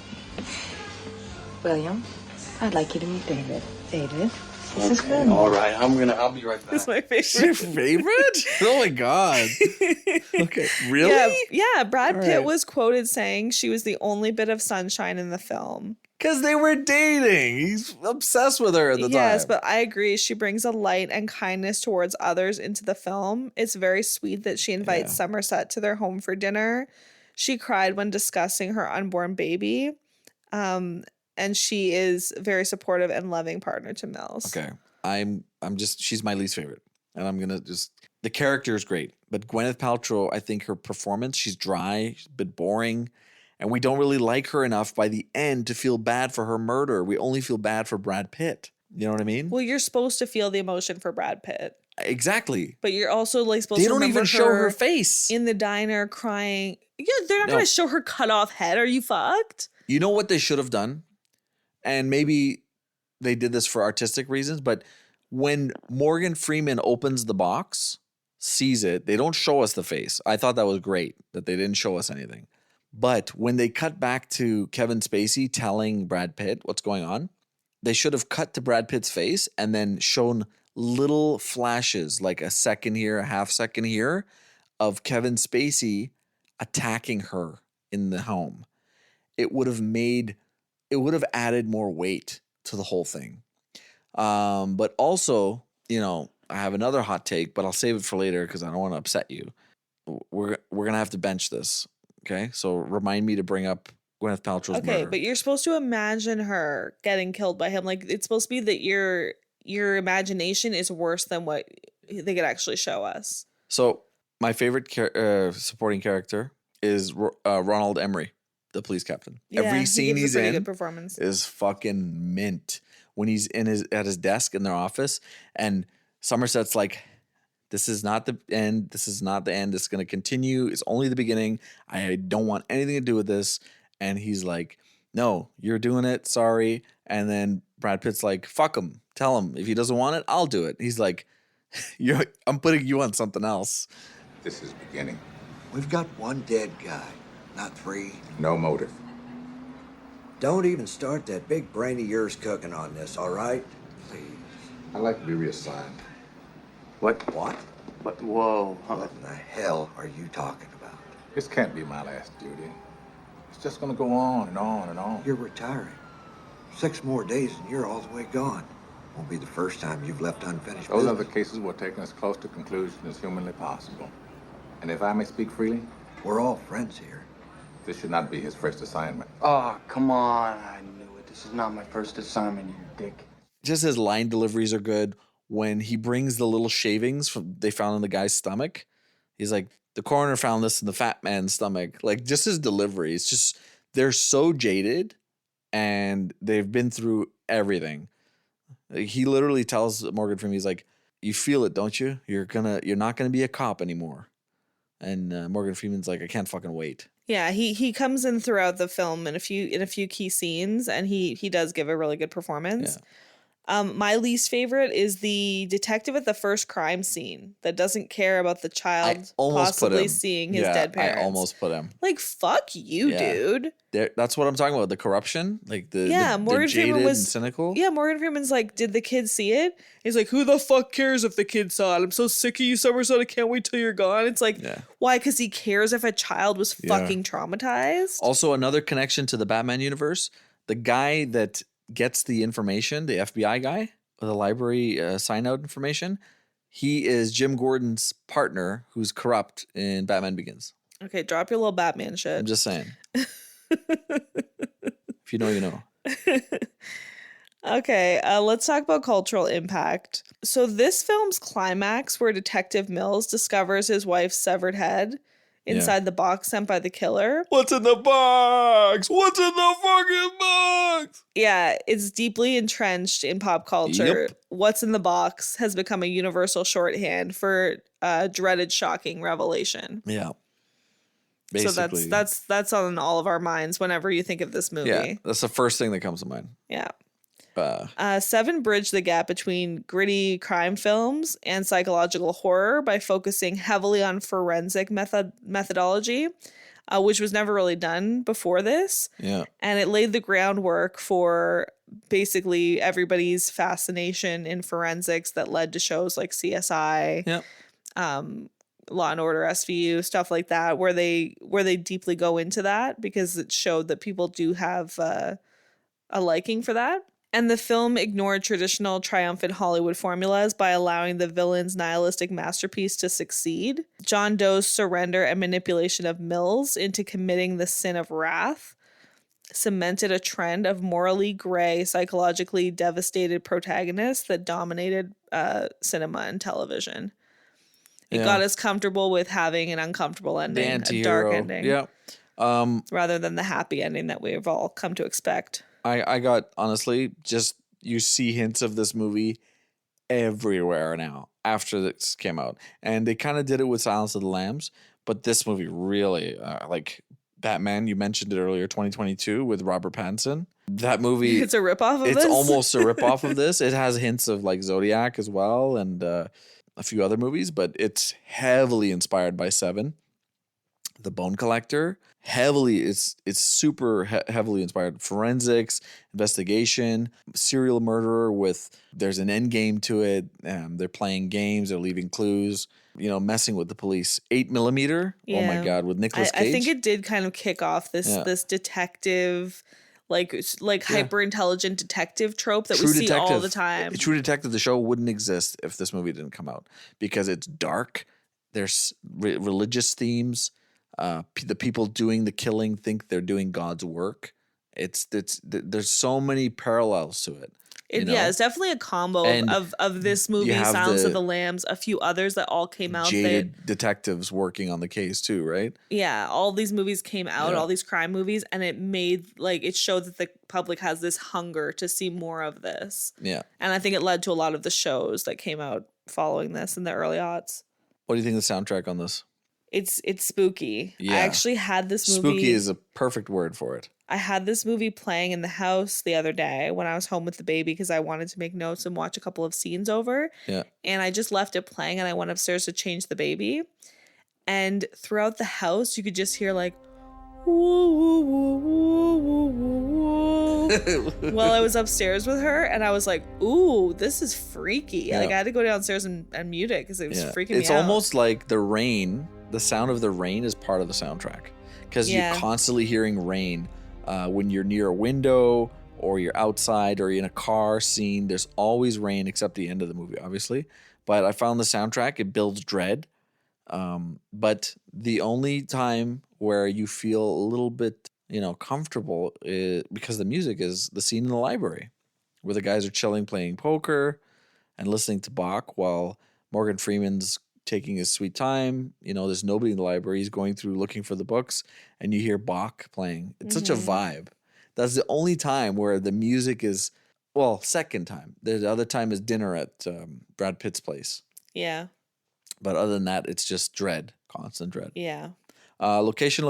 William, I'd like you to meet David. David, this is good. All right. I'll be right back. That's my favorite. Your favorite? Oh my God. Okay, really? Yeah. Brad Pitt right. was quoted saying she was the only bit of sunshine in the film. Because they were dating. He's obsessed with her at the time. Yes, but I agree. She brings a light and kindness towards others into the film. It's very sweet that she invites Somerset to their home for dinner. She cried when discussing her unborn baby. And she is a very supportive and loving partner to Mills. Okay. She's my least favorite. And I'm going to the character is great. But Gwyneth Paltrow, I think her performance, she's dry, she's a bit boring. And we don't really like her enough by the end to feel bad for her murder. We only feel bad for Brad Pitt. You know what I mean? Well, you're supposed to feel the emotion for Brad Pitt. Exactly. But you're also like supposed They to don't remember even show her face. in the diner crying. Yeah, they're not No. going to show her cut off head. Are you fucked? You know what they should have done? And maybe they did this for artistic reasons, but when Morgan Freeman opens the box, sees it, they don't show us the face. I thought that was great that they didn't show us anything. But when they cut back to Kevin Spacey telling Brad Pitt what's going on, they should have cut to Brad Pitt's face and then shown little flashes, like a second here, a half second here, of Kevin Spacey attacking her in the home. It would have added more weight to the whole thing. But also, I have another hot take, but I'll save it for later because I don't want to upset you. We're going to have to bench this. Okay, so remind me to bring up Gwyneth Paltrow's murder. Okay, but you're supposed to imagine her getting killed by him. Like, it's supposed to be that your imagination is worse than what they could actually show us. So my favorite supporting character is Ronald Emery, the police captain. Yeah, Every scene he's in good performance. is fucking mint. When he's at his desk in their office, and Somerset's like, "This is not the end. This is not the end. This is going to continue. It's only the beginning. I don't want anything to do with this." And he's like, "No, you're doing it. Sorry." And then Brad Pitt's like, "Fuck him. Tell him if he doesn't want it, I'll do it." He's like, "I'm putting you on something else." This is beginning. We've got one dead guy, not three. No motive. Don't even start that big brain of yours cooking on this, all right? Please. I'd like to be reassigned. What? What? But whoa, What in the hell are you talking about? This can't be my last duty. It's just gonna go on and on and on. You're retiring. 6 more days and you're all the way gone. Won't be the first time you've left unfinished Those business. other cases were taken as close to conclusion as humanly possible. And if I may speak freely, We're all friends here. this should not be his first assignment. oh, come on. I knew it. This is not my first assignment, you dick. Just his line deliveries are good. When he brings the little shavings they found in the guy's stomach, he's like, the coroner found this in the fat man's stomach. Like, just his delivery. It's just, they're so jaded and they've been through everything. Like, he literally tells Morgan Freeman, he's like, you feel it, don't you? You're not gonna be a cop anymore. And Morgan Freeman's like, I can't fucking wait. Yeah, he comes in throughout the film in a few key scenes, and he does give a really good performance. Yeah. My least favorite is the detective at the first crime scene that doesn't care about the child possibly seeing his dead parents. I almost put him. Like, fuck you, dude. That's what I'm talking about. The corruption, like the Morgan jaded Freeman was and cynical. Yeah, Morgan Freeman's like, did the kid see it? He's like, who the fuck cares if the kid saw it? I'm so sick of you, Somerset. I can't wait till you're gone. It's like, why? Because he cares if a child was fucking traumatized. Also, another connection to the Batman universe. The guy that gets the information, the FBI guy, the library sign out information, he is Jim Gordon's partner who's corrupt in Batman Begins. Okay, drop your little Batman shit. I'm just saying. If you know, you know. Okay, let's talk about cultural impact. So this film's climax, where Detective Mills discovers his wife's severed head inside the box sent by the killer. What's in the box? What's in the fucking box? Yeah, it's deeply entrenched in pop culture. Yep. What's in the box has become a universal shorthand for dreaded, shocking revelation. Yeah. Basically. So that's on all of our minds whenever you think of this movie. Yeah, that's the first thing that comes to mind. Yeah. Seven bridged the gap between gritty crime films and psychological horror by focusing heavily on forensic methodology, which was never really done before this. Yeah. And it laid the groundwork for basically everybody's fascination in forensics that led to shows like CSI, Law and Order SVU, stuff like that, where they deeply go into that because it showed that people do have a liking for that. And the film ignored traditional triumphant Hollywood formulas by allowing the villain's nihilistic masterpiece to succeed. John Doe's surrender and manipulation of Mills into committing the sin of wrath cemented a trend of morally gray, psychologically devastated protagonists that dominated cinema and television. It got us comfortable with having an uncomfortable ending, a dark ending. Yeah. Rather than the happy ending that we've all come to expect. I got, honestly, just you see hints of this movie everywhere now after this came out. And they kind of did it with Silence of the Lambs, but this movie really, like Batman, you mentioned it earlier, 2022 with Robert Pattinson. That movie. It's a ripoff of this? It's almost a ripoff of this. It has hints of like Zodiac as well and a few other movies, but it's heavily inspired by Seven. The Bone Collector, it's super heavily inspired. Forensics, investigation, serial murderer there's an end game to it. They're playing games, they're leaving clues, messing with the police. 8mm, oh my God, with Nicolas Cage. I think it did kind of kick off this detective, like hyper intelligent detective trope that we see all the time. True Detective, the show wouldn't exist if this movie didn't come out because it's dark. There's religious themes. The people doing the killing think they're doing God's work. There's so many parallels to it. It's definitely a combo of this movie, Silence of the Lambs, a few others that all came out. Jaded detectives working on the case too, right? Yeah, all these movies came out, all these crime movies, and it showed that the public has this hunger to see more of this. Yeah, and I think it led to a lot of the shows that came out following this in the early aughts. What do you think of the soundtrack on this? It's spooky. Yeah. I actually had this movie. Spooky is a perfect word for it. I had this movie playing in the house the other day when I was home with the baby because I wanted to make notes and watch a couple of scenes over. Yeah. And I just left it playing and I went upstairs to change the baby. And throughout the house, you could just hear like, woo, woo, woo, woo, woo, woo. while I was upstairs with her, and I was like, ooh, this is freaky. Like, I had to go downstairs and mute it because it was freaking me out. It's almost like the rain, the sound of the rain is part of the soundtrack, because you're constantly hearing rain when you're near a window or you're outside or you're in a car scene. There's always rain, except the end of the movie, obviously. But I found the soundtrack, it builds dread. But the only time where you feel a little bit, comfortable because the music is the scene in the library where the guys are chilling, playing poker and listening to Bach while Morgan Freeman's taking his sweet time. There's nobody in the library. He's going through looking for the books and you hear Bach playing. It's such a vibe. That's the only time where the music is, second time. The other time is dinner at Brad Pitt's place. Yeah. But other than that, it's just dread, constant dread. Yeah. Location.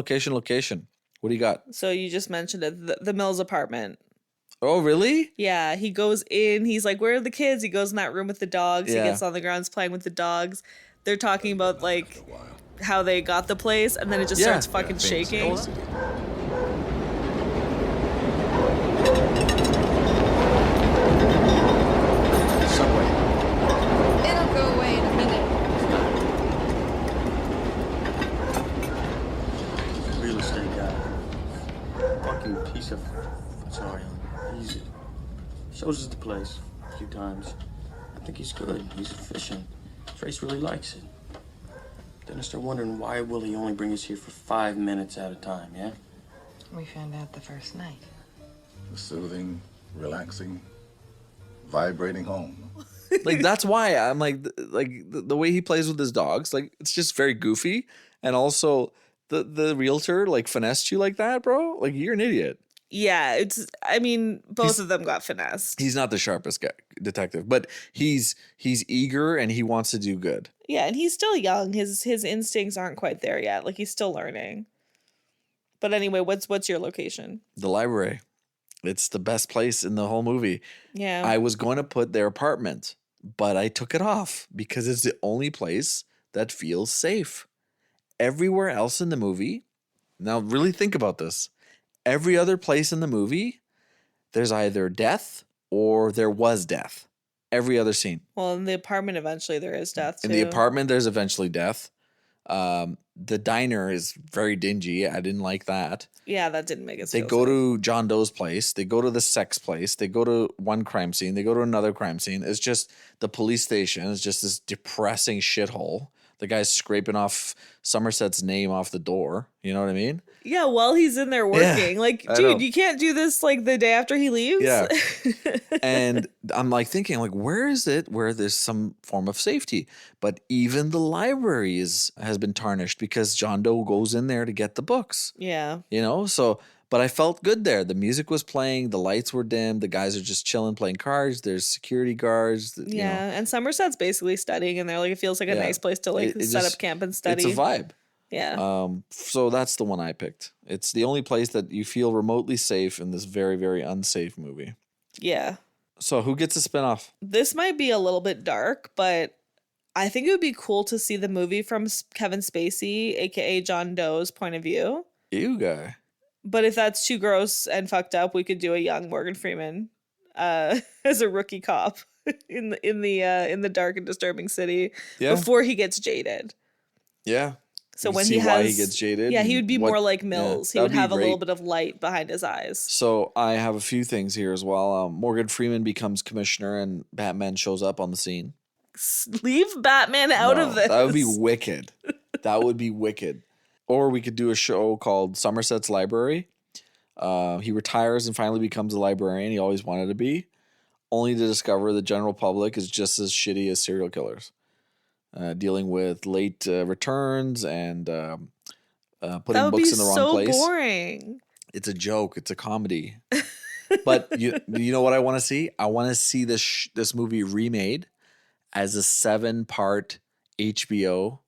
What do you got? So you just mentioned it, the Mills apartment. Oh, really? Yeah, he goes in. He's like, where are the kids? He goes in that room with the dogs. Yeah. He gets on the ground, playing with the dogs. They're talking about, like, how they got the place, and then it just starts fucking shaking. Subway. It'll go away in a minute. Real estate guy. Fucking piece of... Sorry, easy. Shows us the place a few times. I think he's good. He's efficient. Trace really likes it. Then I start wondering, why will he only bring us here for 5 minutes at a time, yeah? We found out the first night. The soothing, relaxing, vibrating home. Like, that's why I'm like the way he plays with his dogs, like, it's just very goofy. And also the realtor, like, finessed you like that, bro. Like, you're an idiot. Yeah, both of them got finessed. He's not the sharpest detective, but he's eager and he wants to do good. Yeah, and he's still young. His instincts aren't quite there yet. Like, he's still learning. But anyway, what's your location? The library. It's the best place in the whole movie. Yeah. I was going to put their apartment, but I took it off because it's the only place that feels safe. Everywhere else in the movie, now really think about this. Every other place in the movie, there's either death or there was death. Every other scene. Well, in the apartment, eventually there is death, too. In the apartment, there's eventually death. The diner is very dingy. I didn't like that. Yeah, that didn't make it They go to John Doe's place. They go to the sex place. They go to one crime scene. They go to another crime scene. It's just the police station. It's just this depressing shithole. The guy's scraping off Somerset's name off the door. You know what I mean? Yeah, while he's in there working. Like, dude, you can't do this, like, the day after he leaves? Yeah. And I'm, like, thinking, like, where is it where there's some form of safety? But even the library has been tarnished because John Doe goes in there to get the books. Yeah. So, but I felt good there. The music was playing. The lights were dim. The guys are just chilling, playing cards. There's security guards. Yeah, and Somerset's basically studying in there. Like, it feels like a nice place to, like, set up camp and study. It's a vibe. Yeah. So that's the one I picked. It's the only place that you feel remotely safe in this very, very unsafe movie. Yeah. So who gets a spinoff? This might be a little bit dark, but I think it would be cool to see the movie from Kevin Spacey, aka John Doe's point of view. You guy. But if that's too gross and fucked up, we could do a young Morgan Freeman as a rookie cop in the dark and disturbing city before he gets jaded. Yeah. So you when see why he gets jaded. Yeah, he would be more like Mills. Yeah, he would have a little bit of light behind his eyes. So I have a few things here as well. Morgan Freeman becomes commissioner and Batman shows up on the scene. Leave Batman out of this. That would be wicked. That would be wicked. Or we could do a show called Somerset's Library. He retires and finally becomes a librarian he always wanted to be, only to discover the general public is just as shitty as serial killers. Dealing with late returns and putting books in the wrong place. That would be so boring. It's a joke. It's a comedy. But you know what I want to see? I want to see this movie remade as a 7-part HBO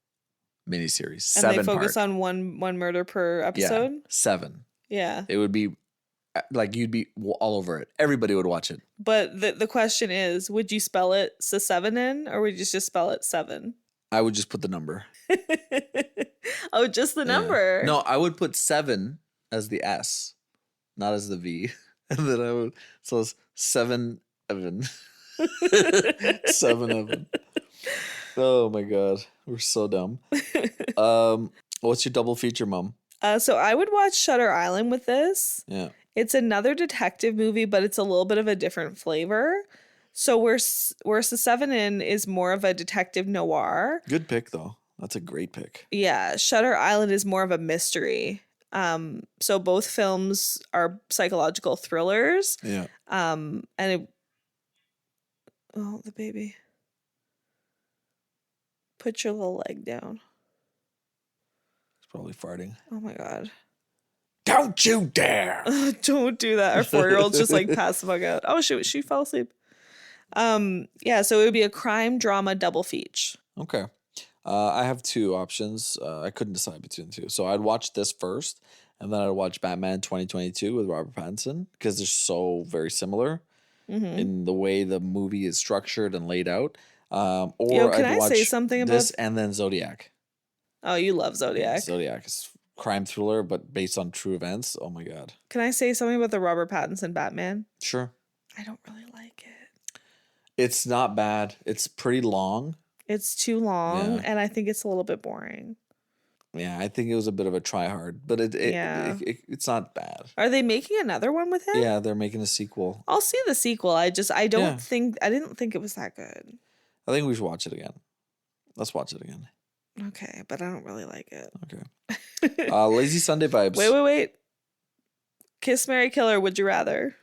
miniseries. And they focus on one murder per episode? Yeah, 7. Yeah. It would be like you'd be all over it. Everybody would watch it. But the question is, would you spell it Se7en or would you just spell it 7? I would just put the number. Oh, just the number. No, I would put 7 as the S, not as the V. And then I would, so it's 7 Evan. 7 Evan. Oh my God. We're so dumb. What's your double feature, Mom? So I would watch Shutter Island with this. Yeah. It's another detective movie, but it's a little bit of a different flavor. So where Se7en is more of a detective noir. Good pick, though. That's a great pick. Yeah, Shutter Island is more of a mystery. So both films are psychological thrillers. Yeah. Oh, the baby. Put your little leg down. It's probably farting. Oh my God. Don't you dare. Don't do that. Our 4-year-old's just like passed the fuck out. Oh, she fell asleep. Yeah, so it would be a crime drama double feature. Okay. I have 2 options. I couldn't decide between the 2. So I'd watch this first, and then I'd watch Batman 2022 with Robert Pattinson, because they're so very similar in the way the movie is structured and laid out. Or can I'd I watch say something about this and then Zodiac. Oh, you love Zodiac. Zodiac is crime thriller, but based on true events. Oh my God. Can I say something about the Robert Pattinson Batman? Sure. I don't really like it. It's not bad. It's pretty long. It's too long, Yeah. and I think it's a little bit boring. Yeah, I think it was a bit of a try hard, but it's not bad. Are they making another one with him? Yeah, they're making a sequel. I'll see the sequel. I didn't Yeah. think it was that good. I think we should watch it again. Let's watch it again. Okay, but I don't really like it. Okay. Lazy Sunday vibes. Wait. Kiss, Marry, Kill, would you rather?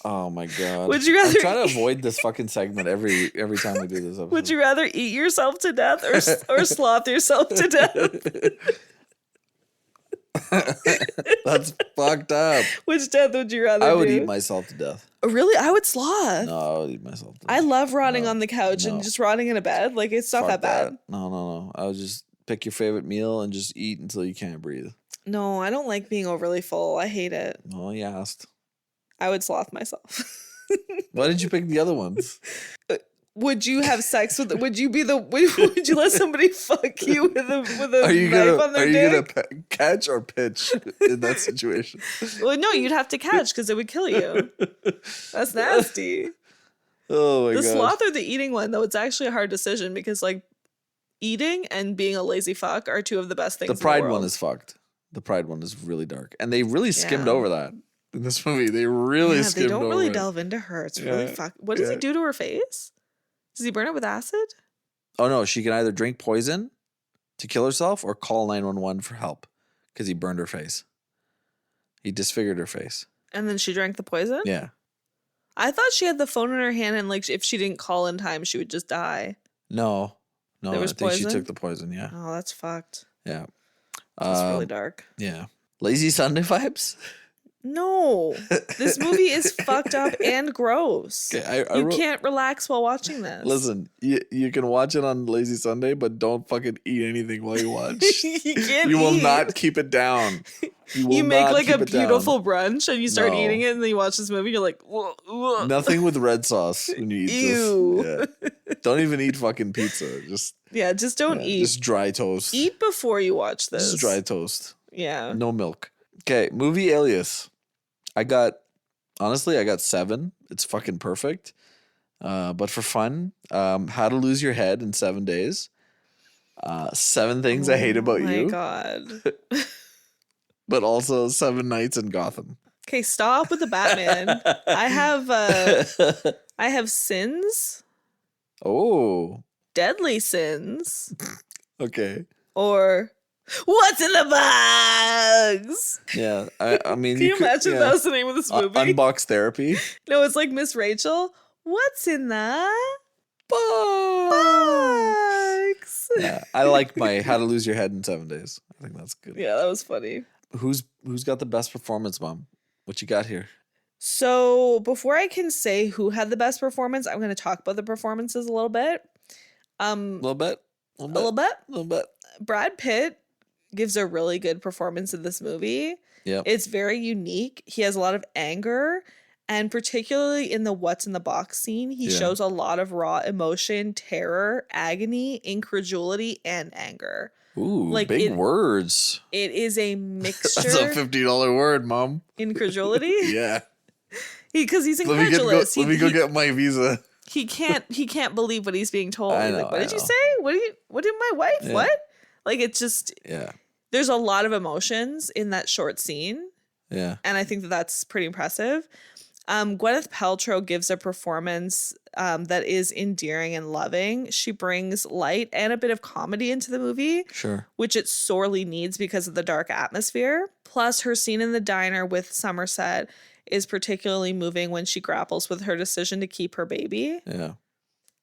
Oh my God. Would you rather I'm trying to avoid this fucking segment every time we do this episode. Would you rather eat yourself to death or sloth yourself to death? That's fucked up. Which death would you rather I would do? eat myself to death. Really? I would sloth. No, I would eat myself to death. I love rotting No, on the couch and no. just rotting in a bed. Like, it's not Fuck that bad. No. I would just pick your favorite meal and just eat until you can't breathe. No, I don't like being overly full. I hate it. Oh, you asked. I would sloth myself. Why did you pick the other ones? Would you have sex with? Would you let somebody fuck you with a Are you knife gonna on their dick? catch or pitch in that situation? Well, no, you'd have to catch because it would kill you. That's nasty. Oh my god. The sloth or the eating one, though, it's actually a hard decision because like eating and being a lazy fuck are 2 of the best things. The pride in the world. one is fucked. The pride one is really dark, and they really skimmed Yeah. over that in this movie. They really skimmed they don't over really it. delve into her. It's really Yeah, fuck. What does he yeah. do to her face? Does he burn it with acid? Oh no, she can either drink poison to kill herself or call 911 for help because he burned her face. He disfigured her face. And then she drank the poison? Yeah. I thought she had the phone in her hand and like if she didn't call in time, she would just die. No, There I was think she poison? took the poison. Yeah, Oh, that's fucked. yeah. That's really dark. Yeah. Lazy Sunday vibes. No, this movie is fucked up and gross. Okay, I You wrote- can't relax while watching this. Listen, you can watch it on Lazy Sunday, but don't fucking eat anything while you watch. you can't You will eat. not keep it down. will You make not like keep a it down. beautiful brunch and you start No. eating it and then you watch this movie. You're like, whoa, whoa. Nothing with red sauce when you eat Ew. this. Yeah. Don't even eat fucking pizza. Just Yeah, just don't eat. Just dry toast. Eat before you watch this. Just dry toast. Yeah. No milk. Okay, movie Alias. I got 7. It's fucking perfect. But for fun, How to Lose Your Head in 7 Days. 7 Things I Hate About Oh my You. God. But also 7 Nights in Gotham. Okay, stop with the Batman. I have Sins, Oh, Deadly Sins, okay. or What's in the Box? Yeah, I mean, Can you imagine if that was the name of this movie? Unbox Therapy. No, it's like Miss Rachel. What's in the Box? box? Yeah, I like my How to Lose Your Head in 7 Days. I think that's good. Yeah, that was funny. Who's got the best performance, Mom? What you got here? So before I can say who had the best performance, I'm going to talk about the performances a little bit. A little bit. A little bit. A little bit. Brad Pitt gives a really good performance in this movie. Yeah. It's very unique. He has a lot of anger, and particularly in the What's in the Box scene, he Yeah. shows a lot of raw emotion, terror, agony, incredulity, and anger. Ooh, Like, big it- words. It is a mixture. That's a $50 word, Mom. Incredulity? Yeah. Because he's Let me incredulous. let me go get my visa. He can't believe what he's being told. I He's know, like, what I did you know. say? What did my wife? Yeah. What? Like, it's just, Yeah. there's a lot of emotions in that short scene. Yeah. And I think that that's pretty impressive. Gwyneth Paltrow gives a performance that is endearing and loving. She brings light and a bit of comedy into the movie, Sure. which it sorely needs because of the dark atmosphere. Plus, her scene in the diner with Somerset is particularly moving when she grapples with her decision to keep her baby. Yeah.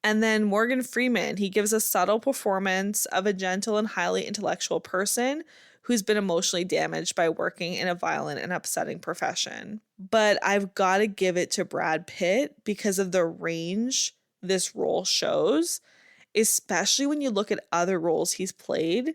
And then Morgan Freeman, he gives a subtle performance of a gentle and highly intellectual person who's been emotionally damaged by working in a violent and upsetting profession. But I've got to give it to Brad Pitt because of the range this role shows, especially when you look at other roles he's played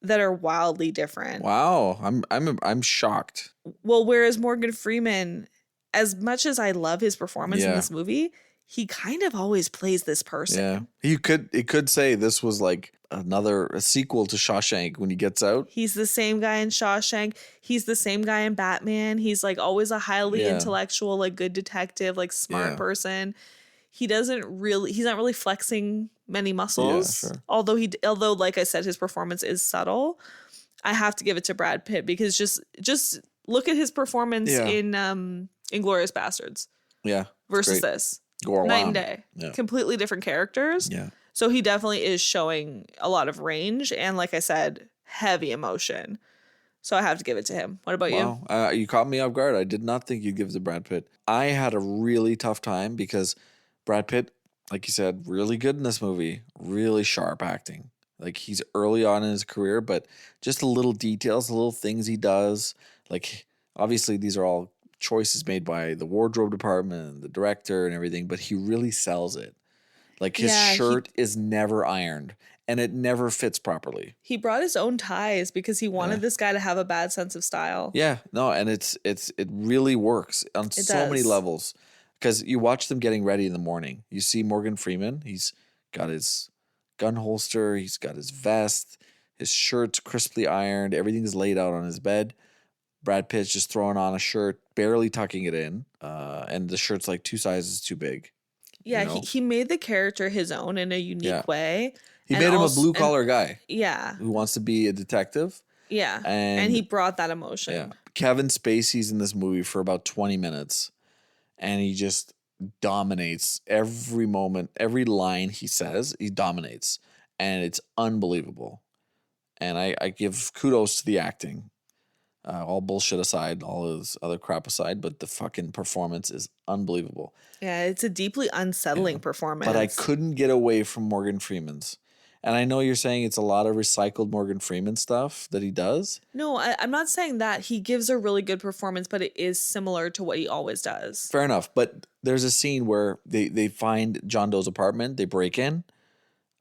that are wildly different. Wow. I'm shocked. Well, whereas Morgan Freeman, as much as I love his performance in Yeah. this movie, he kind of always plays this person. Yeah. It could say this was like a sequel to Shawshank when he gets out. He's the same guy in Shawshank. He's the same guy in Batman. He's like always a highly Yeah. intellectual, like good detective, like smart Yeah. person. He's not really flexing many muscles. Yeah, sure. Although like I said, his performance is subtle. I have to give it to Brad Pitt because just look at his performance Yeah. in Inglourious Bastards Yeah. versus great. this. Go Night along. and day. Yeah. Completely different characters. Yeah. So he definitely is showing a lot of range and, like I said, heavy emotion. So I have to give it to him. What about you? Wow. You caught me off guard. I did not think you'd give it to Brad Pitt. I had a really tough time because Brad Pitt, like you said, really good in this movie, really sharp acting. Like he's early on in his career, but just the little details, the little things he does. Like obviously these are all choices made by the wardrobe department and the director and everything, but he really sells it. Like his shirt is never ironed and it never fits properly. He brought his own ties because he wanted this guy to have a bad sense of style. Yeah, no, and it really works on so many does. levels. Because you watch them getting ready in the morning. You see Morgan Freeman. He's got his gun holster. He's got his vest. His shirt's crisply ironed. Everything's laid out on his bed. Brad Pitt's just throwing on a shirt, barely tucking it in. And the shirt's like 2 sizes too big. Yeah, you know? he made the character his own in a unique way. He And made him a also- blue collar guy Yeah, who wants to be a detective. yeah. And he brought that emotion. Yeah. Kevin Spacey's in this movie for about 20 minutes. And he just dominates every moment, every line he says, he dominates. And it's unbelievable. And I give kudos to the acting. All bullshit aside, all his other crap aside, but the fucking performance is unbelievable. Yeah, it's a deeply unsettling performance. But I couldn't get away from Morgan Freeman's. And I know you're saying it's a lot of recycled Morgan Freeman stuff that he does. No, I'm not saying that. He gives a really good performance, but it is similar to what he always does. Fair enough. But there's a scene where they find John Doe's apartment. They break in.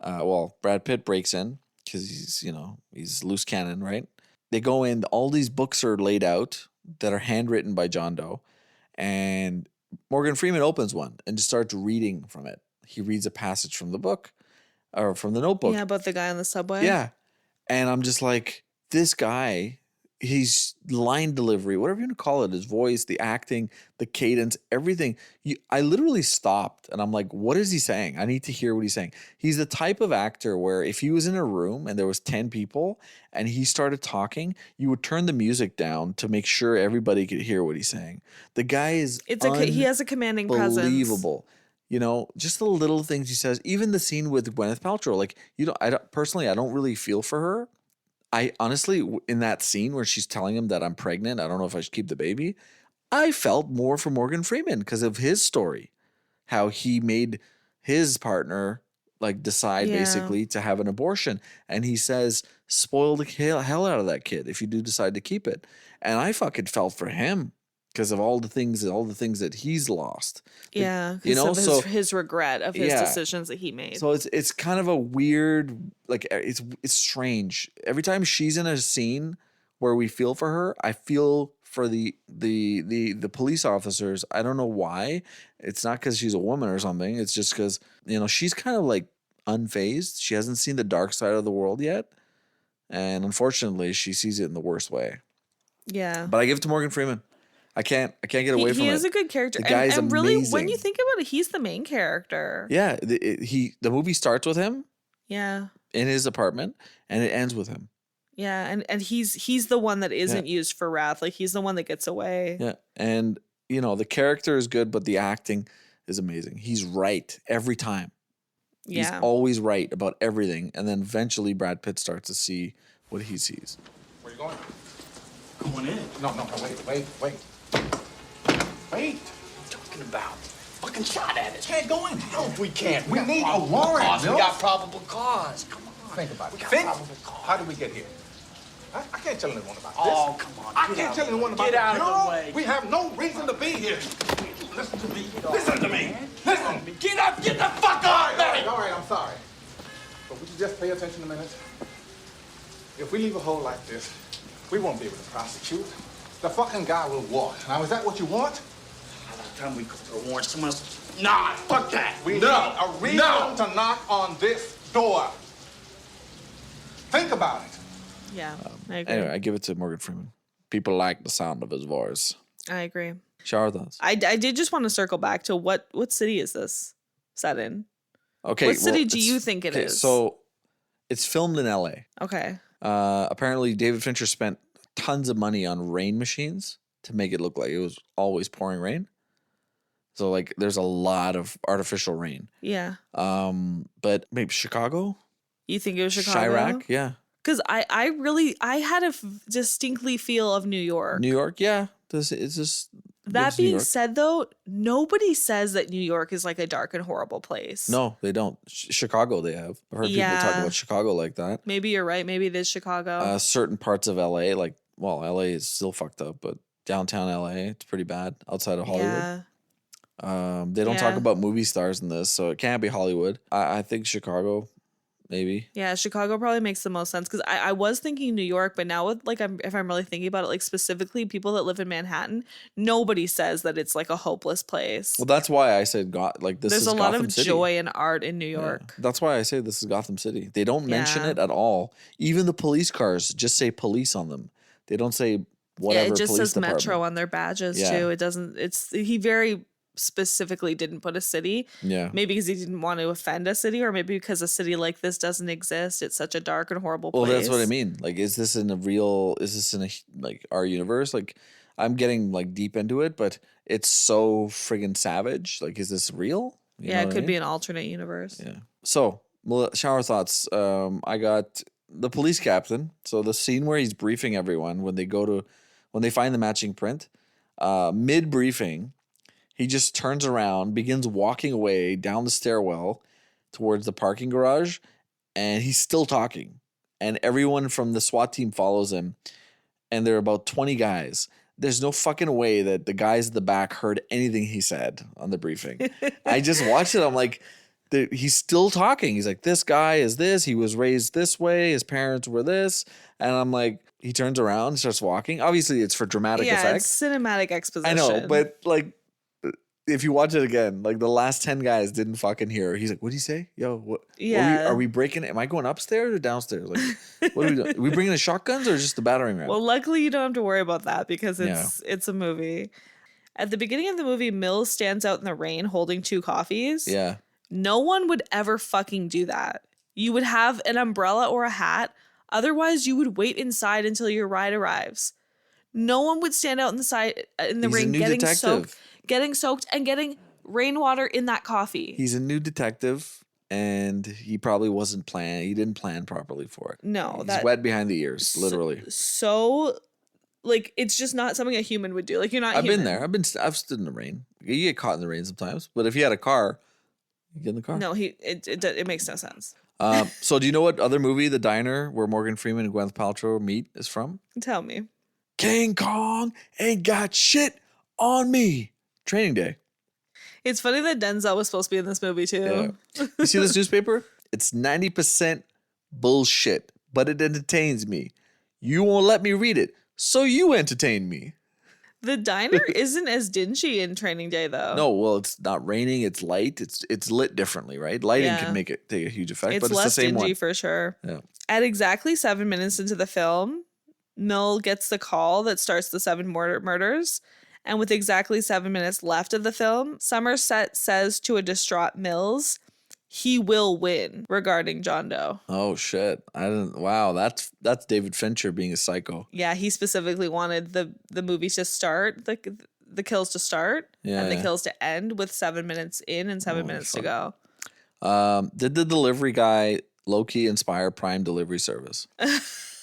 Brad Pitt breaks in because he's loose cannon, right? They go in. All these books are laid out that are handwritten by John Doe. And Morgan Freeman opens one and just starts reading from it. He reads a passage from the book or from the notebook. Yeah, about the guy on the subway. Yeah. And I'm just like, this guy, his line delivery, whatever you want to call it, his voice, the acting, the cadence, everything. I literally stopped and I'm like, what is he saying? I need to hear what he's saying. He's the type of actor where if he was in a room and there was 10 people and he started talking, you would turn the music down to make sure everybody could hear what he's saying. The guy is he has a commanding presence. Unbelievable. Just the little things he says, even the scene with Gwyneth Paltrow, like, I don't really feel for her. I honestly, in that scene where she's telling him that I'm pregnant, I don't know if I should keep the baby, I felt more for Morgan Freeman because of his story, how he made his partner like decide basically to have an abortion. And he says, spoil the hell out of that kid if you do decide to keep it. And I fucking felt for him because of all the things that he's lost. Yeah, his regret of his decisions that he made. So it's kind of a weird, like it's strange. Every time she's in a scene where we feel for her, I feel for the police officers. I don't know why. It's not because she's a woman or something. It's just because she's kind of like unfazed. She hasn't seen the dark side of the world yet, and unfortunately, she sees it in the worst way. Yeah, but I give it to Morgan Freeman. I can't get away from it. He is a good character. The guy is and really, when amazing. you think about it, he's the main character. Yeah, the movie starts with him Yeah. in his apartment, and it ends with him. Yeah, and he's the one that isn't used for wrath. Like, he's the one that gets away. Yeah, and the character is good, but the acting is amazing. He's right every time. Yeah. He's always right about everything, and then eventually Brad Pitt starts to see what he sees. Where you going? Going in. No, wait. Wait. What are you talking about? Fucking shot at us. Can't go in. No, we can't. We got need a probable warrant, Cause. We Bill. got probable cause. Come on. Think about it. We got Think. probable cause. How did we get here? I can't tell anyone about this. Oh, come on. I Get can't out tell of the anyone way. about Get out the of the bureau. way. We have no reason to be here. Listen to me. Listen to me. Man. Listen. Get up. Get the fuck All off right, me. all right, I'm sorry. But would you just pay attention a minute? If we leave a hole like this, we won't be able to prosecute. The fucking guy will walk. Now, is that what you want? By the time we go to the warrant, someone else. Nah, fuck that. We need a reason to knock on this door. Think about it. Yeah, I agree. Anyway, I give it to Morgan Freeman. People like the sound of his voice. I agree. Shower thoughts. I did just want to circle back to what city is this set in? Okay. What city do it's- you think it is? So it's filmed in LA. Okay. Apparently, David Fincher spent tons of money on rain machines to make it look like it was always pouring rain. So like, there's a lot of artificial rain. Yeah. But maybe Chicago, You think it was Chicago? Chirac, yeah, Because I had a distinctly feel of New York. New York, yeah. It's just That gives New being York- said, though, nobody says that New York is like a dark and horrible place. No, they don't. Chicago, they have. I've heard people talk Yeah. about Chicago like that. Maybe you're right. Maybe it is Chicago. Certain parts of LA, like, well, LA is still fucked up, but downtown LA, it's pretty bad outside of Hollywood. Yeah. They don't talk Yeah. about movie stars in this, so it can't be Hollywood. I think Chicago, maybe. Yeah, Chicago probably makes the most sense because I was thinking New York, but now with like if I'm really thinking about it, like specifically people that live in Manhattan, nobody says that it's like a hopeless place. Well, that's why I said like this There's is a lot Gotham of City. joy and art in New Yeah. York. That's why I say this is Gotham City. They don't mention Yeah. it at all. Even the police cars just say police on them. They don't say whatever. Yeah, it just police says department. Metro on their badges Yeah. too. It doesn't. He very specifically didn't put a city. Yeah. Maybe because he didn't want to offend a city, or maybe because a city like this doesn't exist. It's such a dark and horrible Well, place. that's what I mean. Like, is this in like our universe? Like, I'm getting like deep into it, but it's so friggin' savage. Like, is this real? You Yeah, know it what I could be mean? an alternate universe. Yeah. So, shower thoughts. I got the police captain. So the scene where he's briefing everyone when they find the matching print, mid briefing, he just turns around, begins walking away down the stairwell towards the parking garage, and he's still talking. And everyone from the SWAT team follows him, and there are about 20 guys. There's no fucking way that the guys at the back heard anything he said on the briefing. I just watched it. I'm like, he's still talking. He's like, this guy is this. He was raised this way. His parents were this. And I'm like, he turns around, starts walking. Obviously, it's for dramatic Yeah, effect. it's cinematic exposition. I know, but like, if you watch it again, like the last 10 guys didn't fucking hear. He's like, "What'd he say? Yo, what? Yeah. Are we breaking it? Am I going upstairs or downstairs? Like, what are we doing? Are we bringing the shotguns or just the battering ram?" Well, luckily you don't have to worry about that because it's a movie. At the beginning of the movie, Mills stands out in the rain holding 2 coffees. Yeah. No one would ever fucking do that. You would have an umbrella or a hat. Otherwise, you would wait inside until your ride arrives. No one would stand out in the He's a rain new getting detective. soaked and getting rainwater in that coffee. He's a new detective, and he probably wasn't planned. He didn't plan properly for it. No, he's wet behind the ears, literally. So, like, it's just not something a human would do. Like, you're not. I've human. been there. I've stood in the rain. You get caught in the rain sometimes, but if you had a car, you get in the car. No, it makes no sense. So do you know what other movie, The Diner, where Morgan Freeman and Gwyneth Paltrow meet, is from? Tell me. King Kong ain't got shit on me. Training Day. It's funny that Denzel was supposed to be in this movie too. Yeah. You see this newspaper? It's 90% bullshit, but it entertains me. You won't let me read it, so you entertain me. The diner isn't as dingy in Training Day though. No, well, it's not raining. It's light. It's lit differently, right? Lighting Yeah. can make it take a huge effect, It's but it's less the same dingy one. for sure. Yeah. At exactly 7 minutes into the film, Mill gets the call that starts the 7 murders, And with exactly 7 minutes left of the film, Somerset says to a distraught Mills, he will win regarding John Doe. Oh shit! I didn't. Wow, that's David Fincher being a psycho. Yeah, he specifically wanted the movie to start, the kills to start, and the kills to end with 7 minutes in and 7 minutes to go. Did the delivery guy low-key inspire Prime delivery service?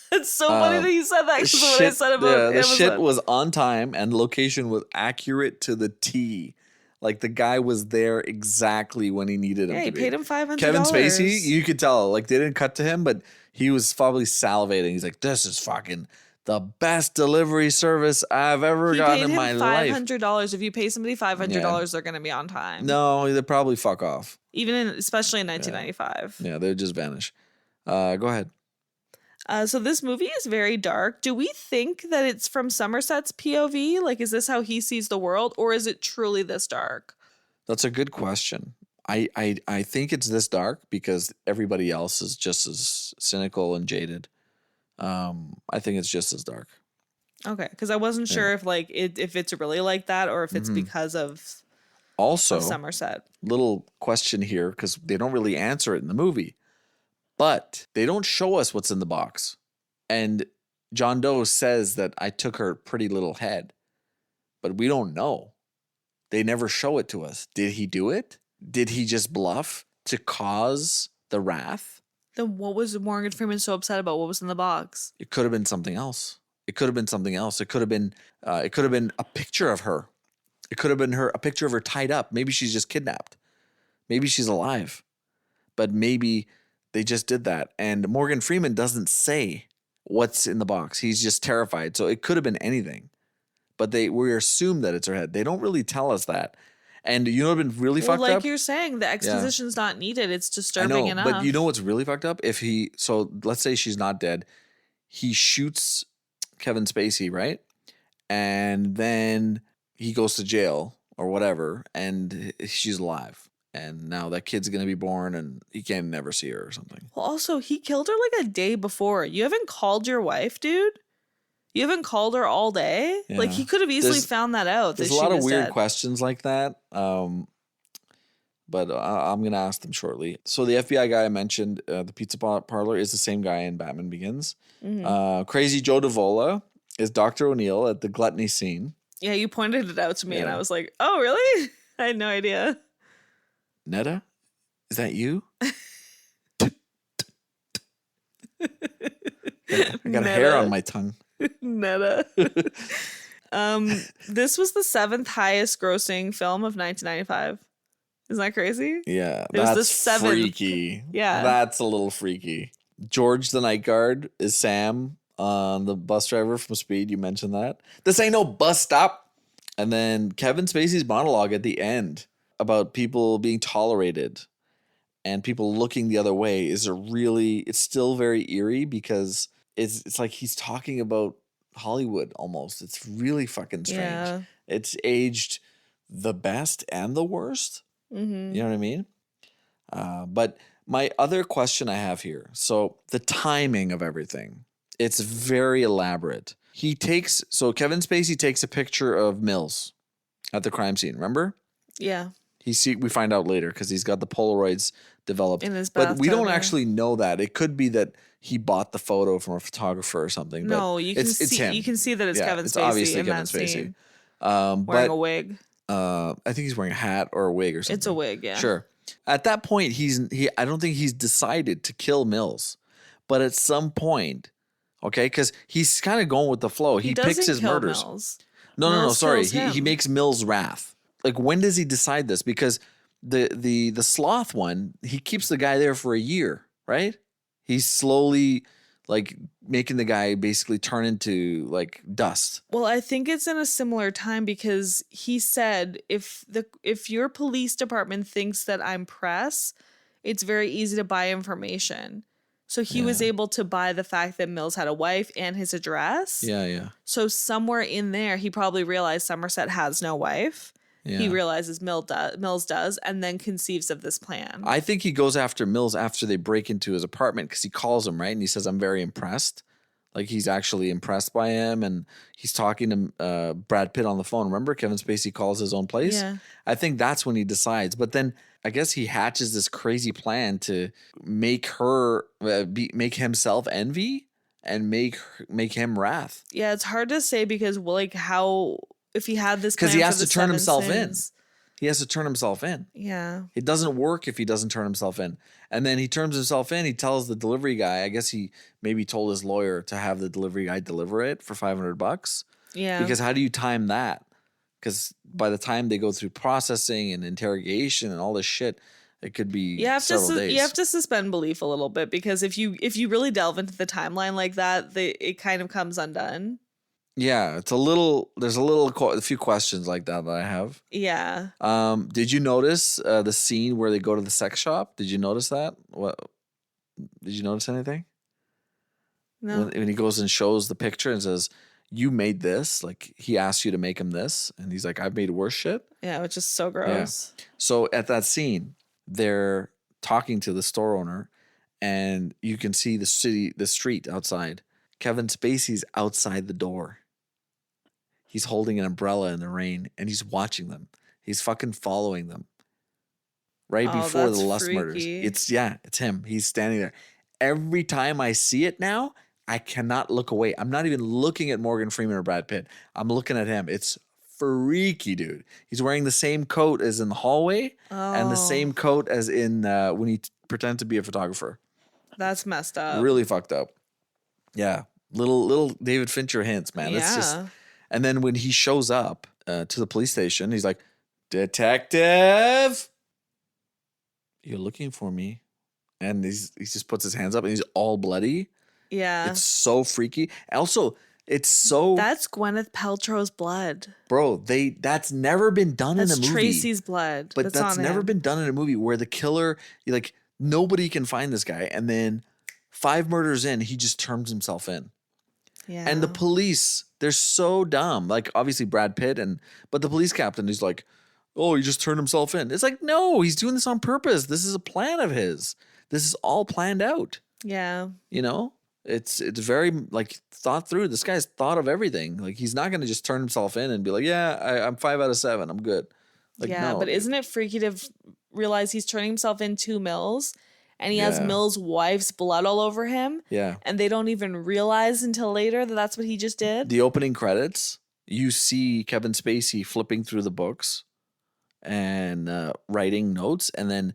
It's so funny that you said that because what I said about the Amazon. shit was on time and location was accurate to the T. Like the guy was there exactly when he needed him to he be. paid him $500. Kevin Spacey, you could tell, like they didn't cut to him, but he was probably salivating. He's like, "This is fucking the best delivery service I've ever gotten in my life." $500. If you pay somebody $500, they're going to be on time. No, they'd probably fuck off. Especially in 1995. Yeah, they'd just vanish. Go ahead. So this movie is very dark. Do we think that it's from Somerset's POV? Like, is this how he sees the world, or is it truly this dark? That's a good question. I think it's this dark because everybody else is just as cynical and jaded. I think it's just as dark. Okay, because I wasn't sure if it's really like that or if it's because of Somerset. Little question here because they don't really answer it in the movie. But they don't show us what's in the box. And John Doe says that I took her pretty little head. But we don't know. They never show it to us. Did he do it? Did he just bluff to cause the wrath? Then what was Morgan Freeman so upset about? What was in the box? It could have been something else. It could have been something else. It could have been a picture of her. It could have been a picture of her tied up. Maybe she's just kidnapped. Maybe she's alive. But maybe they just did that. And Morgan Freeman doesn't say what's in the box. He's just terrified. So it could have been anything. But we assume that it's her head. They don't really tell us that. And you know what's been really fucked up? Like you're saying, the exposition's not needed. It's disturbing enough. But you know what's really fucked up? So let's say she's not dead. He shoots Kevin Spacey, right? And then he goes to jail or whatever, and she's alive. And now that kid's going to be born and he can never see her or something. Well, also, he killed her like a day before. You haven't called your wife, dude? You haven't called her all day? Yeah. Like, he could have easily found that out. There's that a lot she of was weird dead. questions like that. But I'm going to ask them shortly. So the FBI guy I mentioned, the pizza parlor, is the same guy in Batman Begins. Crazy Joe Davola is Dr. O'Neill at the gluttony scene. Yeah, you pointed it out to me and I was like, oh, really? I had no idea. Netta? Is that you? I got hair on my tongue. Netta. This was the 7th highest grossing film of 1995. Isn't that crazy? Yeah, It was the that's 7th. freaky. Yeah. That's a little freaky. George the night guard is Sam, the bus driver from Speed. You mentioned that. This ain't no bus stop. And then Kevin Spacey's monologue at the end about people being tolerated and people looking the other way it's still very eerie because it's like he's talking about Hollywood almost. It's really fucking strange. Yeah. It's aged the best and the worst. Mm-hmm. You know what I mean? But my other question I have here. So the timing of everything, it's very elaborate. Kevin Spacey takes a picture of Mills at the crime scene. Remember? Yeah. We find out later because he's got the Polaroids developed. In his but we bathtub, don't yeah. actually know that. It could be that he bought the photo from a photographer or something. No, but you can it's see him. you can see that it's Kevin it's Spacey obviously in Kevin that Spacey. scene. Wearing Wearing a wig. I think he's wearing a hat or a wig or something. It's a wig, yeah. Sure. At that point, I don't think he's decided to kill Mills, but at some point, okay, because he's kind of going with the flow. He picks doesn't his kill murders. Mills. No, Mills sorry. kills him. He makes Mills wrath. Like, when does he decide this? Because the sloth one, he keeps the guy there for a year, right? He's slowly like making the guy basically turn into like dust. Well, I think it's in a similar time because he said if your police department thinks that I'm press, it's very easy to buy information. So he was able to buy the fact that Mills had a wife and his address. Yeah. So somewhere in there, he probably realized Somerset has no wife. Yeah. He realizes Mills does, and then conceives of this plan. I think he goes after Mills after they break into his apartment because he calls him, right? And he says, I'm very impressed. Like he's actually impressed by him, and he's talking to Brad Pitt on the phone. Remember, Kevin Spacey calls his own place. Yeah. I think that's when he decides. But then I guess he hatches this crazy plan to make her make himself envy and make him wrath. Yeah, it's hard to say because like how if he had this Because plan he for has the to turn 7 himself sins. in. He has to turn himself in. Yeah. It doesn't work if he doesn't turn himself in. And then he turns himself in. He tells the delivery guy, I guess he maybe told his lawyer to have the delivery guy deliver it for $500. Yeah. Because how do you time that? Because by the time they go through processing and interrogation and all this shit, it could be several days. You have to suspend belief a little bit because if you really delve into the timeline like that, it kind of comes undone. Yeah, there's a few questions like that I have. Yeah. Did you notice the scene where they go to the sex shop? Did you notice that? Did you notice anything? No. When he goes and shows the picture and says, "You made this," like he asked you to make him this, and he's like, "I've made worse shit." Yeah, which is so gross. Yeah. So at that scene, they're talking to the store owner, and you can see the street outside. Kevin Spacey's outside the door. He's holding an umbrella in the rain, and he's watching them. He's fucking following them. Right before the that's lust murders. freaky. It's him. He's standing there. Every time I see it now, I cannot look away. I'm not even looking at Morgan Freeman or Brad Pitt. I'm looking at him. It's freaky, dude. He's wearing the same coat as in the hallway and the same coat as in when he pretended to be a photographer. That's messed up. Really fucked up. Yeah. Little David Fincher hints, man. Yeah. It's just, and then when he shows up to the police station, he's like, "Detective, you're looking for me." And he just puts his hands up and he's all bloody. Yeah. It's so freaky. Also, it's so That's Gwyneth Paltrow's blood. bro, that's never been done in a That's movie. Tracy's blood. But that's on never him. been done in a movie where the killer, like, nobody can find this guy. And then 5 murders in, he just turns himself in. Yeah. And the police, they're so dumb. Like, obviously Brad Pitt, but the police captain is like, "Oh, he just turned himself in." It's like, no, he's doing this on purpose. This is a plan of his. This is all planned out. Yeah. You know? It's very, like, thought through. This guy's thought of everything. Like, he's not going to just turn himself in and be like, "Yeah, I'm 5 out of 7. I'm good." Like, yeah, no, but dude. isn't it freaky to realize he's turning himself into Mills and he has Yeah. Mills' wife's blood all over him Yeah. and they don't even realize until later that that's what he just did? The opening credits, you see Kevin Spacey flipping through the books and writing notes, and then